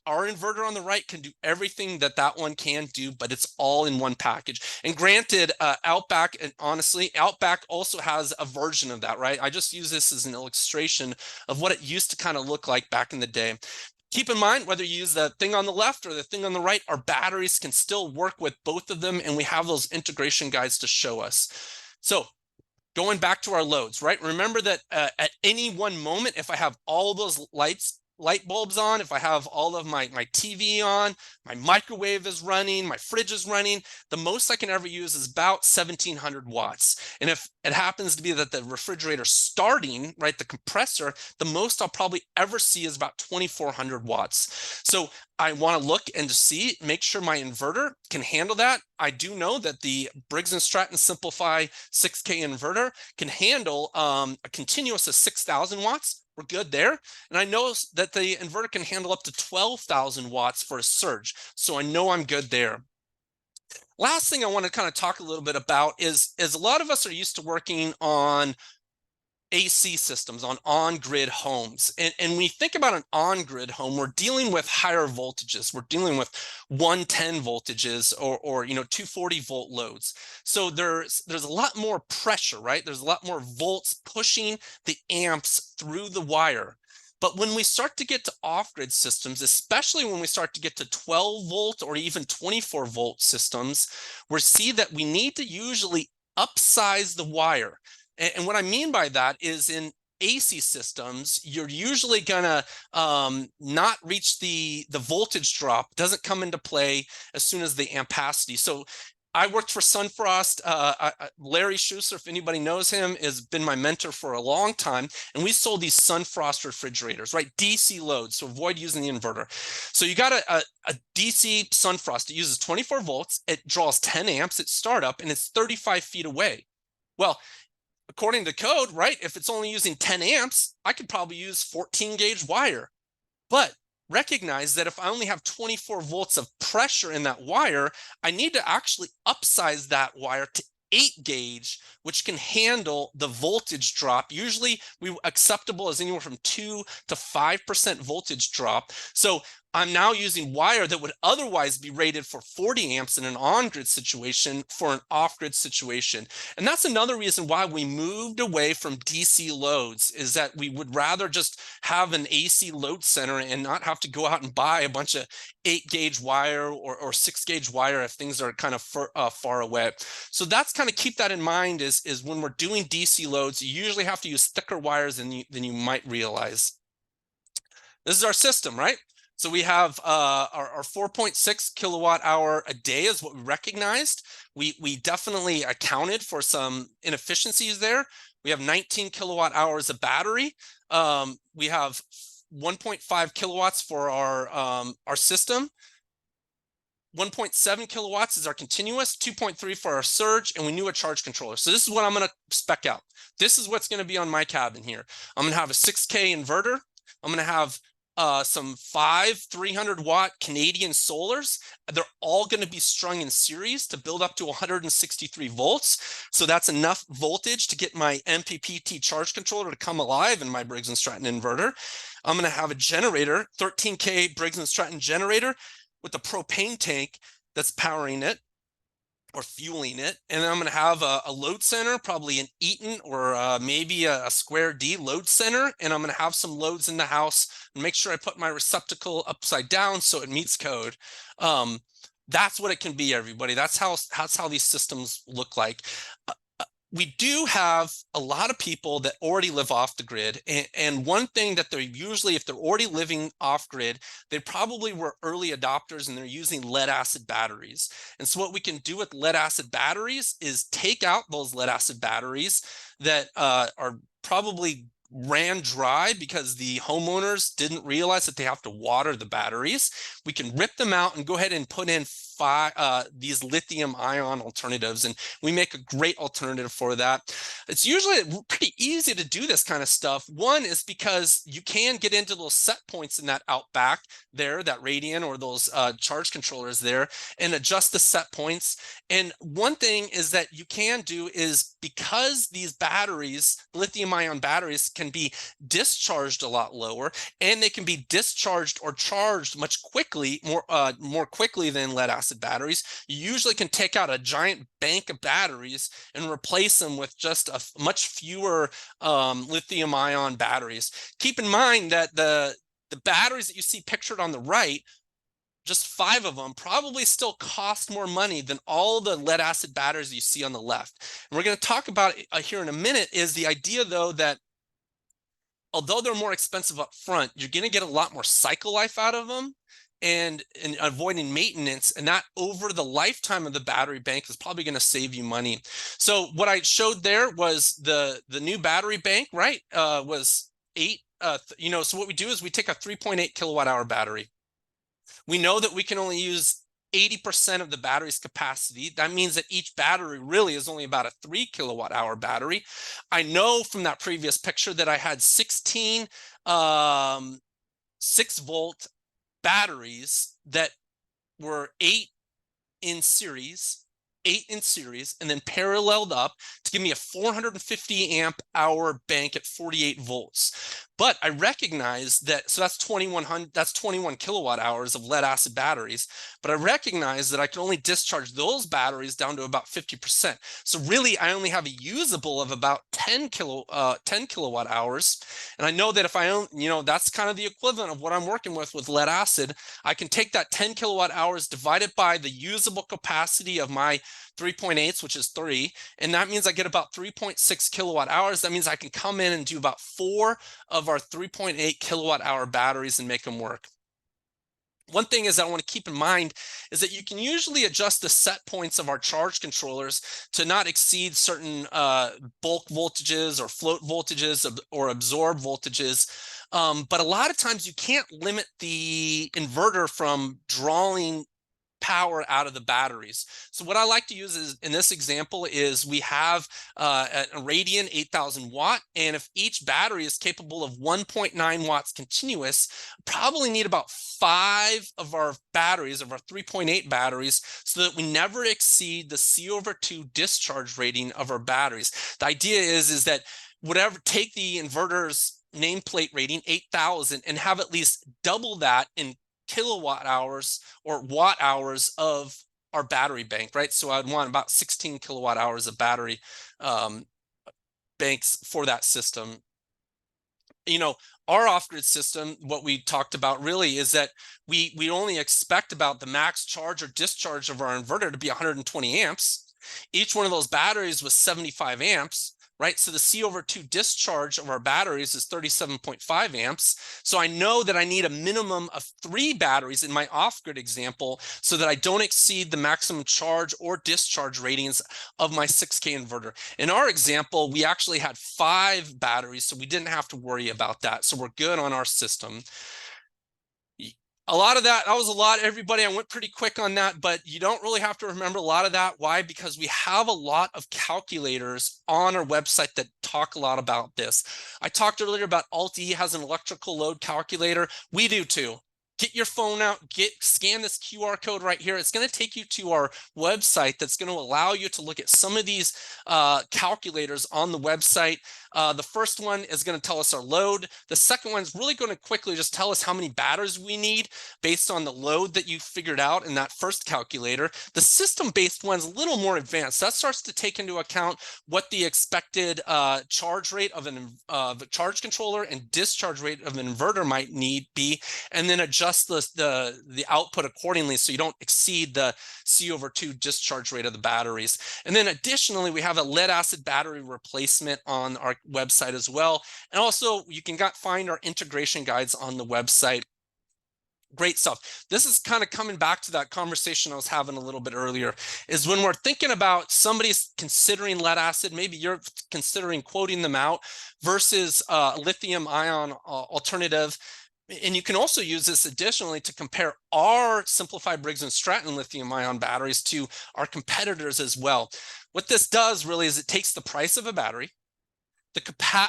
our inverter on the right can do everything that one can do, but it's all in one package. And granted, Outback, and honestly, Outback also has a version of that, right? I just use this as an illustration of what it used to kind of look like back in the day. Keep in mind, whether you use the thing on the left or the thing on the right, our batteries can still work with both of them, and we have those integration guides to show us. So going back to our loads, right? Remember that at any one moment, if I have all those light bulbs on, if I have all of my TV on, my microwave is running, my fridge is running, the most I can ever use is about 1700 watts. And if it happens to be that the refrigerator's starting, right, the compressor, the most I'll probably ever see is about 2400 watts. So I want to look and to see, make sure my inverter can handle that. I do know that the Briggs Stratton SimpliPhi 6K inverter can handle a continuous of 6000 watts. We're good there. And I know that the inverter can handle up to 12,000 watts for a surge. So I know I'm good there. Last thing I want to kind of talk a little bit about is a lot of us are used to working on AC systems, on grid homes. And when we think about an on-grid home, we're dealing with higher voltages. We're dealing with 110 voltages or 240 volt loads. So there's a lot more pressure, right? There's a lot more volts pushing the amps through the wire. But when we start to get to off-grid systems, especially when we start to get to 12 volt or even 24 volt systems, we see that we need to usually upsize the wire. And what I mean by that is in AC systems, you're usually gonna not reach the voltage drop, doesn't come into play as soon as the ampacity. So I worked for Sunfrost. Larry Schuster, if anybody knows him, has been my mentor for a long time. And we sold these Sunfrost refrigerators, right? DC loads, so avoid using the inverter. So you got a DC Sunfrost. It uses 24 volts. It draws 10 amps at startup, and it's 35 feet away. Well, according to code, right, if it's only using 10 amps, I could probably use 14 gauge wire. But recognize that if I only have 24 volts of pressure in that wire, I need to actually upsize that wire to 8 gauge, which can handle the voltage drop. Usually acceptable is anywhere from 2 to 5% voltage drop. So I'm now using wire that would otherwise be rated for 40 amps in an on-grid situation for an off-grid situation. And that's another reason why we moved away from DC loads, is that we would rather just have an AC load center and not have to go out and buy a bunch of 8 gauge wire or 6 gauge wire if things are kind of far away. So that's kind of keep that in mind is when we're doing DC loads, you usually have to use thicker wires than you might realize. This is our system, right? So we have our 4.6 kilowatt hour a day is what we recognized. We definitely accounted for some inefficiencies there. We have 19 kilowatt hours of battery. We have 1.5 kilowatts for our system. 1.7 kilowatts is our continuous, 2.3 for our surge, and we knew a charge controller. So this is what I'm going to spec out. This is what's going to be on my cabin here. I'm going to have a 6K inverter. I'm going to have some 300-watt Canadian solars. They're all going to be strung in series to build up to 163 volts. So that's enough voltage to get my MPPT charge controller to come alive in my Briggs Stratton inverter. I'm going to have a generator, 13K Briggs Stratton generator with a propane tank that's powering it or fueling it. And then I'm going to have a load center, probably an Eaton or maybe a Square D load center. And I'm going to have some loads in the house and make sure I put my receptacle upside down so it meets code. That's what it can be, everybody. That's how these systems look like. We do have a lot of people that already live off the grid. And one thing that they're usually, if they're already living off grid, they probably were early adopters and they're using lead acid batteries. And so what we can do with lead acid batteries is take out those lead acid batteries that are probably ran dry because the homeowners didn't realize that they have to water the batteries. We can rip them out and go ahead and put in these lithium ion alternatives, and we make a great alternative for that. It's usually pretty easy to do this kind of stuff. One is because you can get into those set points in that out back there, that radian or those charge controllers there, and adjust the set points. And one thing is that you can do is, because these batteries, lithium ion batteries, can be discharged a lot lower, and they can be discharged or charged much quickly, more quickly than lead acid batteries. You usually can take out a giant bank of batteries and replace them with just a much fewer lithium ion batteries. Keep in mind that the batteries that you see pictured on the right, just 5 of them, probably still cost more money than all the lead acid batteries you see on the left. And we're going to talk about here in a minute is the idea, though, that although they're more expensive up front, you're going to get a lot more cycle life out of them and avoiding maintenance. And that over the lifetime of the battery bank is probably going to save you money. So what I showed there was the new battery bank, right? Was 8, so what we do is we take a 3.8 kilowatt hour battery. We know that we can only use 80% of the battery's capacity. That means that each battery really is only about a 3 kilowatt hour battery. I know from that previous picture that I had 16 6-volt batteries that were 8 in series, and then paralleled up to give me a 450 amp hour bank at 48 volts. But I recognize that, so that's 21 kilowatt hours of lead acid batteries. But I recognize that I can only discharge those batteries down to about 50%. So really, I only have a usable of about 10 kilowatt hours. And I know that if I own, that's kind of the equivalent of what I'm working with lead acid. I can take that 10 kilowatt hours, divide it by the usable capacity of my 3.8s, which is 3, and that means I get about 3.6 kilowatt hours. That means I can come in and do about 4 of our 3.8 kilowatt hour batteries and make them work. One thing is I want to keep in mind is that you can usually adjust the set points of our charge controllers to not exceed certain bulk voltages or float voltages or absorb voltages. But a lot of times you can't limit the inverter from drawing power out of the batteries. So what I like to use is, in this example, is we have a Radian 8000 watt, and if each battery is capable of 1.9 watts continuous, probably need about 5 of our batteries, of our 3.8 batteries, so that we never exceed the C/2 discharge rating of our batteries. The idea is that take the inverter's nameplate rating 8000 and have at least double that in kilowatt hours or watt hours of our battery bank, right? So I'd want about 16 kilowatt hours of battery banks for that system. Our off-grid system, what we talked about really is that we only expect about the max charge or discharge of our inverter to be 120 amps. Each one of those batteries was 75 amps. Right, so the C/2 discharge of our batteries is 37.5 amps. So I know that I need a minimum of 3 batteries in my off-grid example so that I don't exceed the maximum charge or discharge ratings of my 6K inverter. In our example, we actually had 5 batteries, so we didn't have to worry about that. So we're good on our system. A lot of that was a lot, everybody. I went pretty quick on that, but you don't really have to remember a lot of that. Why? Because we have a lot of calculators on our website that talk a lot about this. I talked earlier about Alt-E has an electrical load calculator. We do too. Get your phone out, scan this QR code right here. It's going to take you to our website that's going to allow you to look at some of these calculators on the website. The first one is going to tell us our load. The second one is really going to quickly just tell us how many batteries we need based on the load that you figured out in that first calculator. The system-based one's a little more advanced. That starts to take into account what the expected charge rate of a charge controller and discharge rate of an inverter might be, and then adjust the output accordingly so you don't exceed the C/2 discharge rate of the batteries. And then additionally, we have a lead-acid battery replacement on our website as well. And also, you can find our integration guides on the website. Great stuff. This is kind of coming back to that conversation I was having a little bit earlier, is when we're thinking about somebody's considering lead acid, maybe you're considering quoting them out versus lithium ion alternative. And you can also use this additionally to compare our SimpliPhi Briggs Stratton lithium ion batteries to our competitors as well. What this does really is it takes the price of a battery,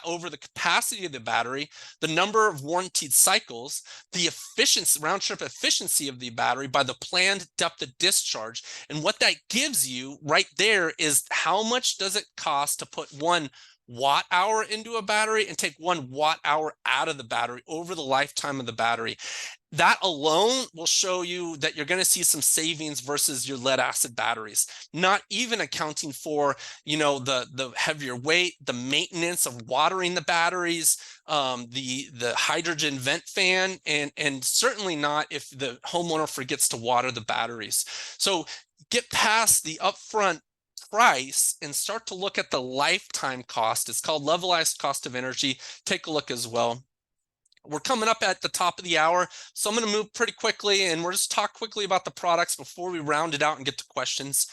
over the capacity of the battery, the number of warranted cycles, the efficiency, round trip efficiency of the battery by the planned depth of discharge. And what that gives you right there is how much does it cost to put 1 watt hour into a battery and take 1 watt hour out of the battery over the lifetime of the battery. That alone will show you that you're going to see some savings versus your lead acid batteries, not even accounting for, the heavier weight, the maintenance of watering the batteries, the hydrogen vent fan, and certainly not if the homeowner forgets to water the batteries. So get past the upfront price and start to look at the lifetime cost. It's called levelized cost of energy. Take a look as well. We're coming up at the top of the hour, so I'm going to move pretty quickly, and we'll just talk quickly about the products before we round it out and get to questions.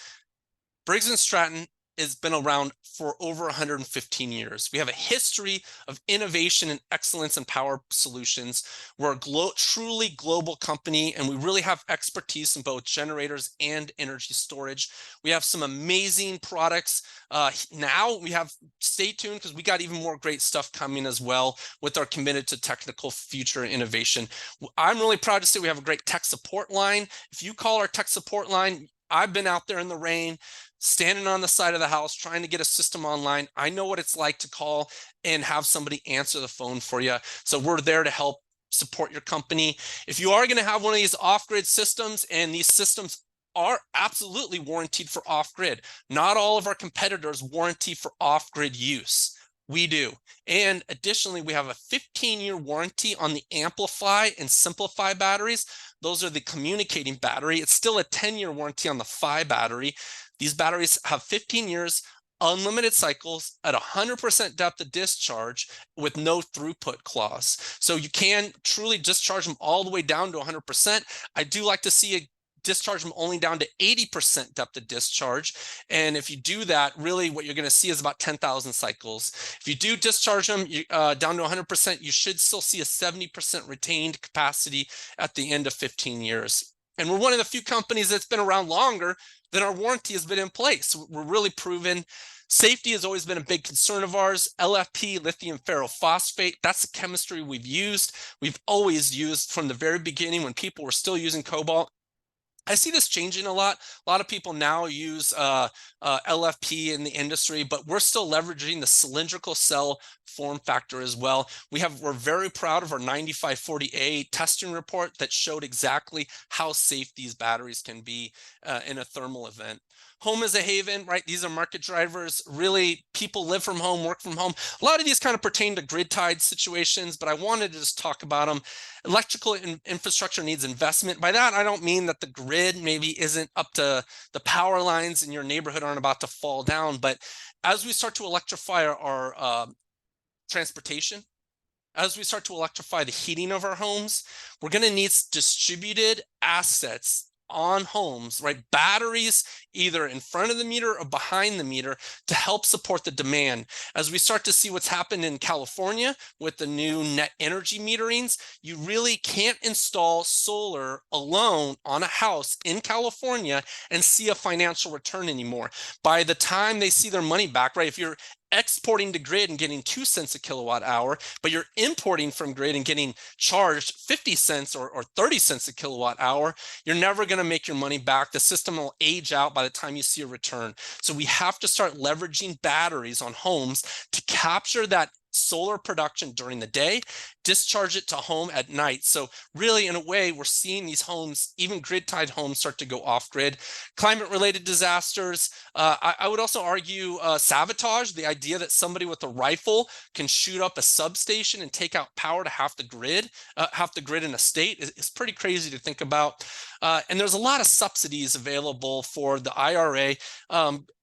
Briggs & Stratton has been around for over 115 years. We have a history of innovation and excellence in power solutions. We're a truly global company, and we really have expertise in both generators and energy storage. We have some amazing products. Now we have, stay tuned because we got even more great stuff coming as well with our committed to technical future innovation. I'm really proud to say we have a great tech support line. If you call our tech support line, I've been out there in the rain, standing on the side of the house, trying to get a system online. I know what it's like to call and have somebody answer the phone for you. So we're there to help support your company. If you are going to have one of these off-grid systems, and these systems are absolutely warranted for off-grid. Not all of our competitors warranty for off-grid use. We do. And additionally, we have a 15-year warranty on the SimpliPhi and SimpliPhi batteries. Those are the communicating battery. It's still a 10-year warranty on the Phi battery. These batteries have 15 years, unlimited cycles at 100% depth of discharge with no throughput clause. So you can truly discharge them all the way down to 100%. I do like to see a discharge them only down to 80% depth of discharge. And if you do that, really what you're going to see is about 10,000 cycles. If you do discharge them down to 100%, you should still see a 70% retained capacity at the end of 15 years. And we're one of the few companies that's been around longer than our warranty has been in place. We're really proven. Safety has always been a big concern of ours. LFP, lithium ferrophosphate, that's the chemistry we've used. We've always used from the very beginning when people were still using cobalt. I see this changing a lot. A lot of people now use LFP in the industry, but we're still leveraging the cylindrical cell form factor as well. We're very proud of our 9540A testing report that showed exactly how safe these batteries can be in a thermal event. Home is a haven, right? These are market drivers. Really, people live from home, work from home. A lot of these kind of pertain to grid tied situations, but I wanted to just talk about them. Electrical infrastructure needs investment. By that, I don't mean that the grid maybe isn't up to the power lines in your neighborhood aren't about to fall down, but as we start to electrify our transportation, as we start to electrify the heating of our homes, we're going to need distributed assets on homes, right? Batteries either in front of the meter or behind the meter to help support the demand. As we start to see what's happened in California with the new net energy meterings, you really can't install solar alone on a house in California and see a financial return anymore. By the time they see their money back, right? If you're exporting to grid and getting 2 cents a kilowatt hour, but you're importing from grid and getting charged 50 cents or 30 cents a kilowatt hour, you're never going to make your money back. The system will age out by the time you see a return. So we have to start leveraging batteries on homes to capture that solar production during the day, discharge it to home at night. So really, in a way, we're seeing these homes, even grid-tied homes, start to go off-grid. Climate-related disasters. I would also argue sabotage, the idea that somebody with a rifle can shoot up a substation and take out power to half the grid in a state is pretty crazy to think about. And there's a lot of subsidies available for the IRA.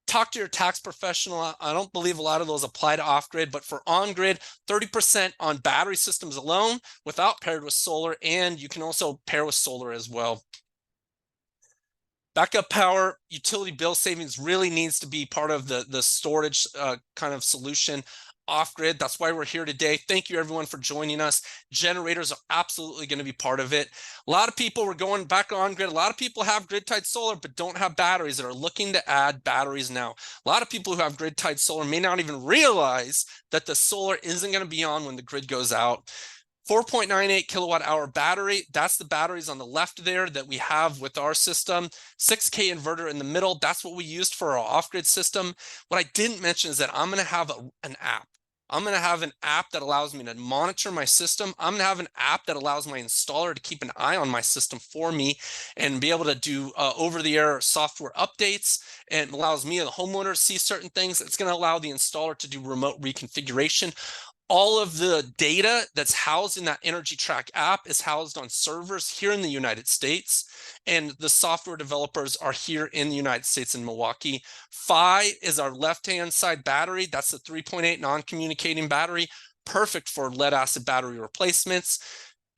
Talk to your tax professional. I don't believe a lot of those apply to off-grid, but for on-grid, 30% on battery systems alone without paired with solar, and you can also pair with solar as well. Backup power, utility bill savings really needs to be part of the storage kind of solution off-grid. That's why we're here today. Thank you everyone for joining us. Generators are absolutely going to be part of it. A lot of people were going back on grid. A lot of people have grid-tied solar but don't have batteries that are looking to add batteries now. A lot of people who have grid-tied solar may not even realize that the solar isn't going to be on when the grid goes out. 4.98 kilowatt hour battery, that's the batteries on the left there that we have with our system. 6K inverter in the middle, that's what we used for our off-grid system. What I didn't mention is that I'm going to have an app. I'm going to have an app that allows me to monitor my system. I'm going to have an app that allows my installer to keep an eye on my system for me and be able to do over-the-air software updates, and allows me, the homeowner, to see certain things. It's going to allow the installer to do remote reconfiguration. All of the data that's housed in that Energy Track app is housed on servers here in the United States, and the software developers are here in the United States in Milwaukee. Phi is our left-hand side battery. That's the 3.8 non-communicating battery, perfect for lead-acid battery replacements.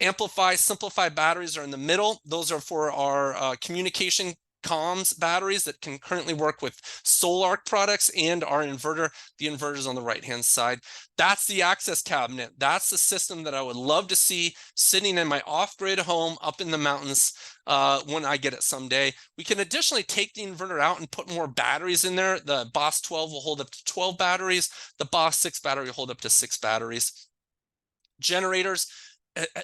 SimpliPhi, SimpliPhi batteries are in the middle. Those are for our communication comms batteries that can currently work with Solar products and our inverter. The inverter is on the right-hand side. That's the access cabinet. That's the system that I would love to see sitting in my off-grid home up in the mountains when I get it someday. We can additionally take the inverter out and put more batteries in there. The Boss 12 will hold up to 12 batteries. The Boss 6 battery will hold up to 6 batteries. Generators,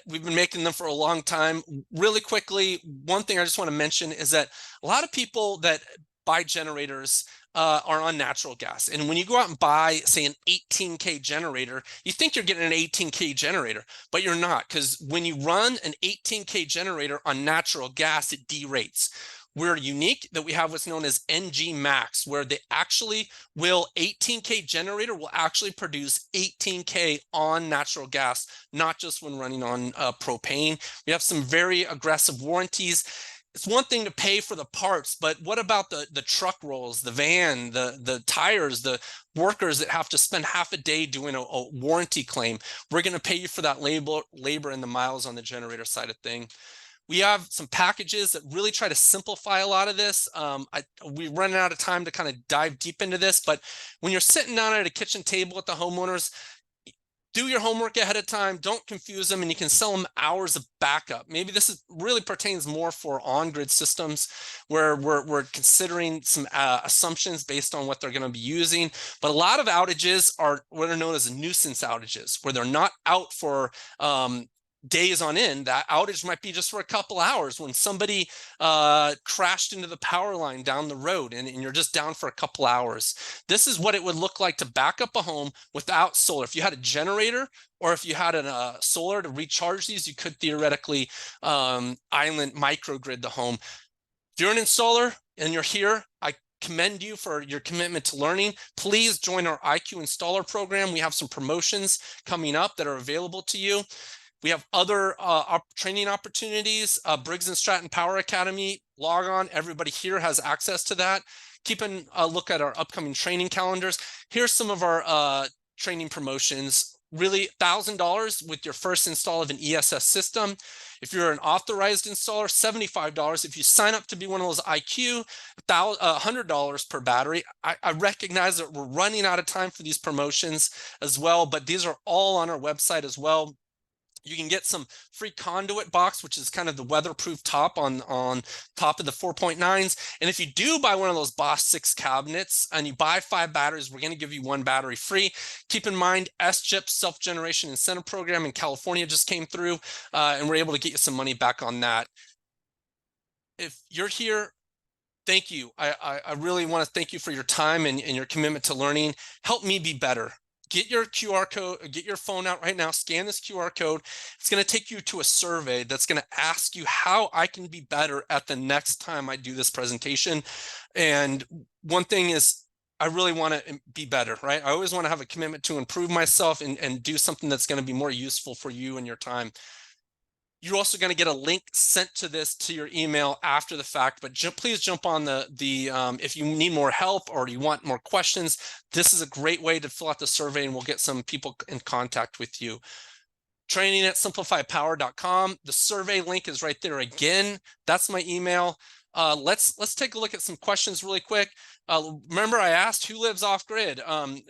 we've been making them for a long time. Really quickly, one thing I just want to mention is that a lot of people that buy generators are on natural gas. And when you go out and buy, say, an 18K generator, you think you're getting an 18K generator, but you're not, because when you run an 18K generator on natural gas, it derates. We're unique that we have what's known as NG Max, where they actually will, 18K generator will actually produce 18K on natural gas, not just when running on propane. We have some very aggressive warranties. It's one thing to pay for the parts, but what about the truck rolls, the van, the tires, the workers that have to spend half a day doing a warranty claim? We're going to pay you for that labor and the miles on the generator side of thing. We have some packages that really try to simplify a lot of this. We're running out of time to kind of dive deep into this, but when you're sitting down at a kitchen table with the homeowners, do your homework ahead of time. Don't confuse them, and you can sell them hours of backup. Maybe this really pertains more for on-grid systems where we're considering some assumptions based on what they're going to be using. But a lot of outages are what are known as nuisance outages, where they're not out for days on end. That outage might be just for a couple hours when somebody crashed into the power line down the road and you're just down for a couple hours. This is what it would look like to back up a home without solar. If you had a generator or if you had a solar to recharge these, you could theoretically island microgrid the home. If you're an installer and you're here, I commend you for your commitment to learning. Please join our IQ Installer program. We have some promotions coming up that are available to you. We have other training opportunities. Briggs Stratton Power Academy, log on. Everybody here has access to that. Keep a look at our upcoming training calendars. Here's some of our training promotions. Really, $1,000 with your first install of an ESS system. If you're an authorized installer, $75. If you sign up to be one of those IQ, $100 per battery. I recognize that we're running out of time for these promotions as well, but these are all on our website as well. You can get some free conduit box, which is kind of the weatherproof top on top of the 4.9s. And if you do buy one of those Boss 6 cabinets and you buy 5 batteries, we're going to give you 1 battery free. Keep in mind, SGIP, self-generation incentive program in California just came through, and we're able to get you some money back on that. If you're here, thank you. I really want to thank you for your time and your commitment to learning. Help me be better. Get your QR code, get your phone out right now, scan this QR code. It's going to take you to a survey that's going to ask you how I can be better at the next time I do this presentation. And one thing is, I really want to be better, right? I always want to have a commitment to improve myself and do something that's going to be more useful for you and your time. You're also going to get a link sent to this to your email after the fact, but please jump on the if you need more help or you want more questions, this is a great way to fill out the survey and we'll get some people in contact with you. Training at simplifypower.com. The survey link is right there again. That's my email. Let's take a look at some questions really quick. Remember, I asked who lives off grid.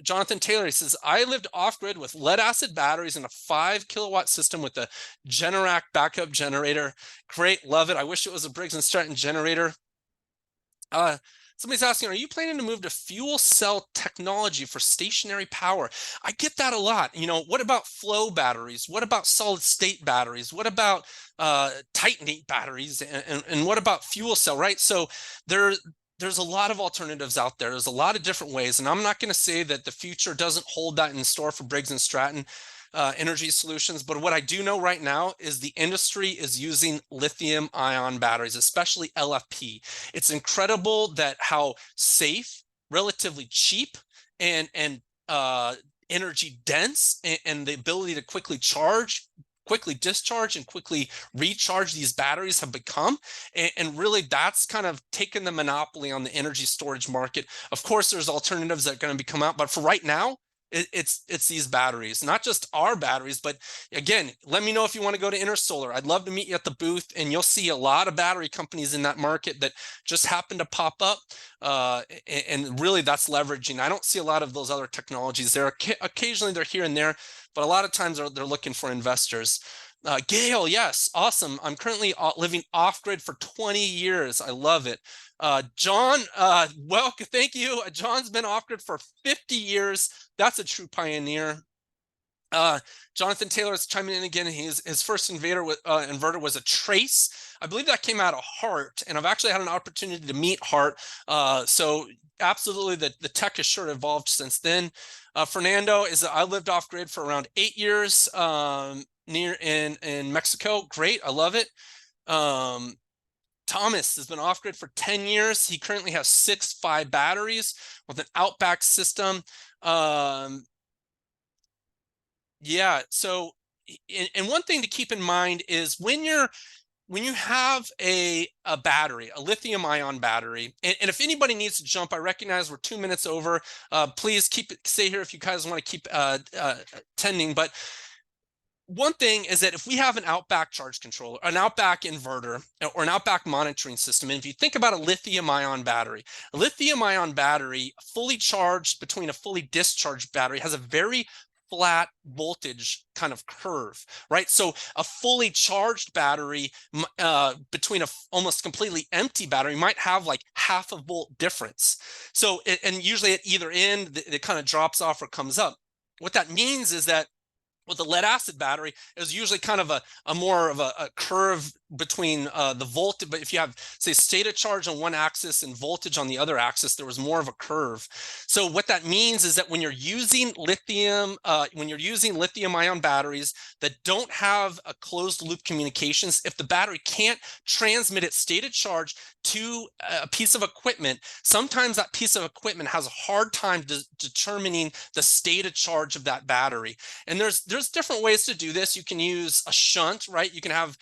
Jonathan Taylor, he says, I lived off grid with lead acid batteries and a 5 kilowatt system with a Generac backup generator. Great, love it. I wish it was a Briggs Stratton generator. Somebody's asking, are you planning to move to fuel cell technology for stationary power? I get that a lot. You know, what about flow batteries? What about solid state batteries? What about titanate batteries? And what about fuel cell, right? So there's a lot of alternatives out there. There's a lot of different ways. And I'm not going to say that the future doesn't hold that in store for Briggs & Stratton energy solutions. But what I do know right now is the industry is using lithium ion batteries, especially LFP. It's incredible that how safe, relatively cheap, and energy dense, and the ability to quickly charge, quickly discharge, and quickly recharge these batteries have become. And really, that's kind of taken the monopoly on the energy storage market. Of course, there's alternatives that are going to come out, but for right now, it's these batteries, not just our batteries, but again, let me know if you want to go to Intersolar. I'd love to meet you at the booth, and you'll see a lot of battery companies in that market that just happen to pop up. And really, that's leveraging. I don't see a lot of those other technologies there. Occasionally, they're here and there, but a lot of times they're looking for investors. Gail, yes, awesome. I'm currently living off-grid for 20 years. I love it. John, well, thank you. John's been off-grid for 50 years. That's a true pioneer. Jonathan Taylor is chiming in again. His first inverter was a Trace. I believe that came out of Hart, and I've actually had an opportunity to meet Hart. So absolutely, the tech has sure evolved since then. Fernando I lived off grid for around 8 years near in Mexico. Great, I love it. Thomas has been off grid for 10 years. He currently has 6 5 batteries with an outback system. Yeah, so and one thing to keep in mind is when you have a battery, a lithium ion battery, and if anybody needs to jump, I recognize we're 2 minutes over. Please stay here if you guys want to keep attending. But one thing is that if we have an outback charge controller, an outback inverter, or an outback monitoring system, and if you think about a lithium ion battery, fully charged between a fully discharged battery has a very flat voltage kind of curve, right? So a fully charged battery between a almost completely empty battery might have like half a volt difference. So, and usually at either end, it kind of drops off or comes up. What that means is that with a lead acid battery, it was usually kind of a more of a curve between the voltage. But if you have, say, state of charge on one axis and voltage on the other axis, there was more of a curve. So what that means is that when you're using lithium ion batteries that don't have a closed loop communications, if the battery can't transmit its state of charge to a piece of equipment, sometimes that piece of equipment has a hard time determining the state of charge of that battery. And there's different ways to do this. You can use a shunt, right? You can have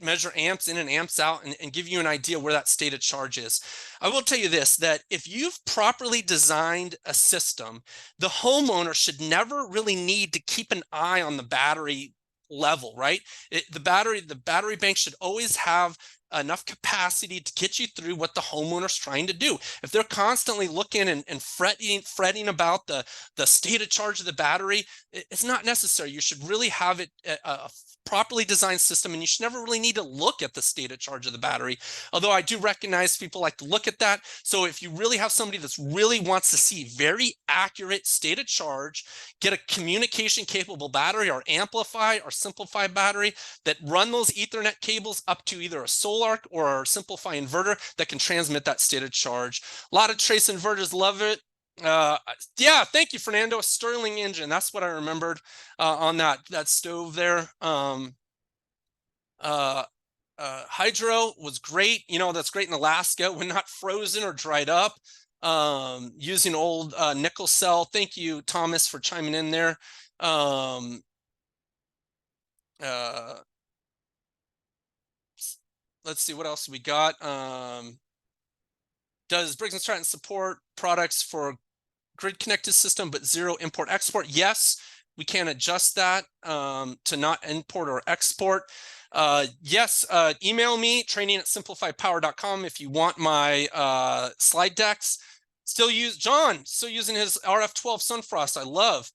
measure amps in and amps out and give you an idea where that state of charge is. I will tell you this, that if you've properly designed a system, the homeowner should never really need to keep an eye on the battery level, right? The battery bank should always have enough capacity to get you through what the homeowner's trying to do. If they're constantly looking and fretting about the state of charge of the battery, it's not necessary. You should really have it a properly designed system, and you should never really need to look at the state of charge of the battery. Although I do recognize people like to look at that. So if you really have somebody that's really wants to see very accurate state of charge, get a communication capable battery or SimpliPhi or SimpliPhi battery that run those Ethernet cables up to either a solar or a SimpliPhi inverter that can transmit that state of charge. A lot of trace inverters love it. Yeah, thank you, Fernando. Stirling engine, that's what I remembered on that stove there. Hydro was great. You know, that's great in Alaska when not frozen or dried up. Using old nickel cell. Thank you, Thomas, for chiming in there. Let's see what else we got. Does Briggs Stratton support products for grid connected system but zero import export? Yes, we can adjust that to not import or export. Yes, email me, training@simplifypower.com, if you want my slide decks. John still using his RF12 Sunfrost, I love.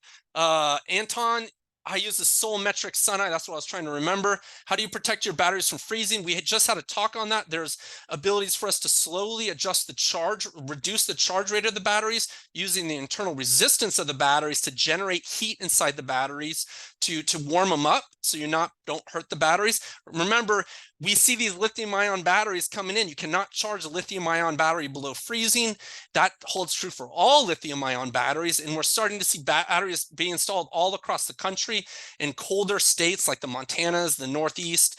Anton, I use the Solmetric Suneye. That's what I was trying to remember. How do you protect your batteries from freezing? We had just had a talk on that. There's abilities for us to slowly adjust the charge, reduce the charge rate of the batteries using the internal resistance of the batteries to generate heat inside the batteries to warm them up so don't hurt the batteries. Remember, we see these lithium-ion batteries coming in. You cannot charge a lithium-ion battery below freezing. That holds true for all lithium-ion batteries, and we're starting to see batteries being installed all across the country in colder states like the Montanas, the Northeast.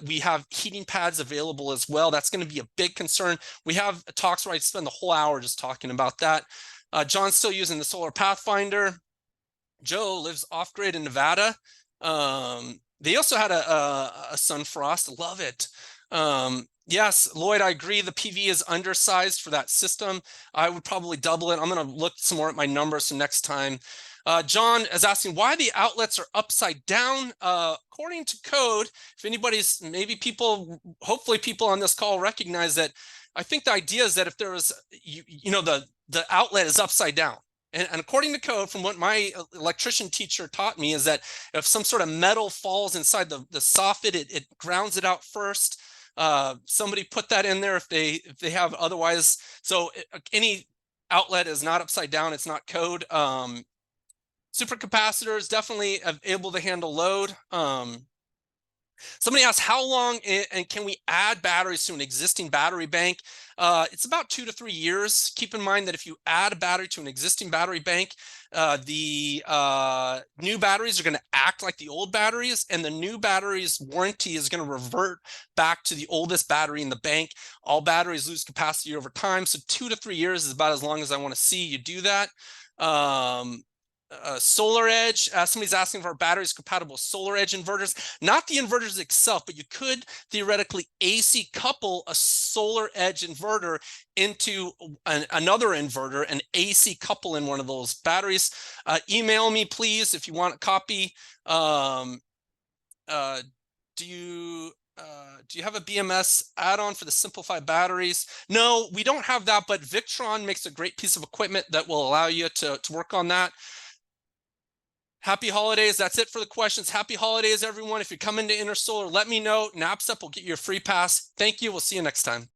We have heating pads available as well. That's going to be a big concern. We have talks where I spend the whole hour just talking about that. John's still using the Solar Pathfinder. Joe lives off-grid in Nevada. They also had a Sunfrost. Love it. Yes, Lloyd, I agree. The PV is undersized for that system. I would probably double it. I'm going to look some more at my numbers for next time. John is asking why the outlets are upside down. According to code, if anybody's, hopefully people on this call recognize that. I think the idea is that if there was, the outlet is upside down. And according to code, from what my electrician teacher taught me, is that if some sort of metal falls inside the soffit, it grounds it out first. Somebody put that in there if they have otherwise. So any outlet is not upside down. It's not code. Supercapacitor is definitely able to handle load. Somebody asked how long and can we add batteries to an existing battery bank? It's about 2 to 3 years. Keep in mind that if you add a battery to an existing battery bank, the new batteries are going to act like the old batteries, and the new battery's warranty is going to revert back to the oldest battery in the bank. All batteries lose capacity over time, so 2 to 3 years is about as long as I want to see you do that. Solar Edge, somebody's asking if our batteries compatible with Solar Edge inverters. Not the inverters itself, but you could theoretically AC couple a Solar Edge inverter into another inverter and AC couple in one of those batteries. Email me, please, if you want a copy. Do you have a BMS add-on for the SimpliPhi batteries? No, we don't have that, but Victron makes a great piece of equipment that will allow you to work on that. Happy holidays. That's it for the questions. Happy holidays, everyone. If you come into InterSolar, let me know. NAPSEP will get you a free pass. Thank you. We'll see you next time.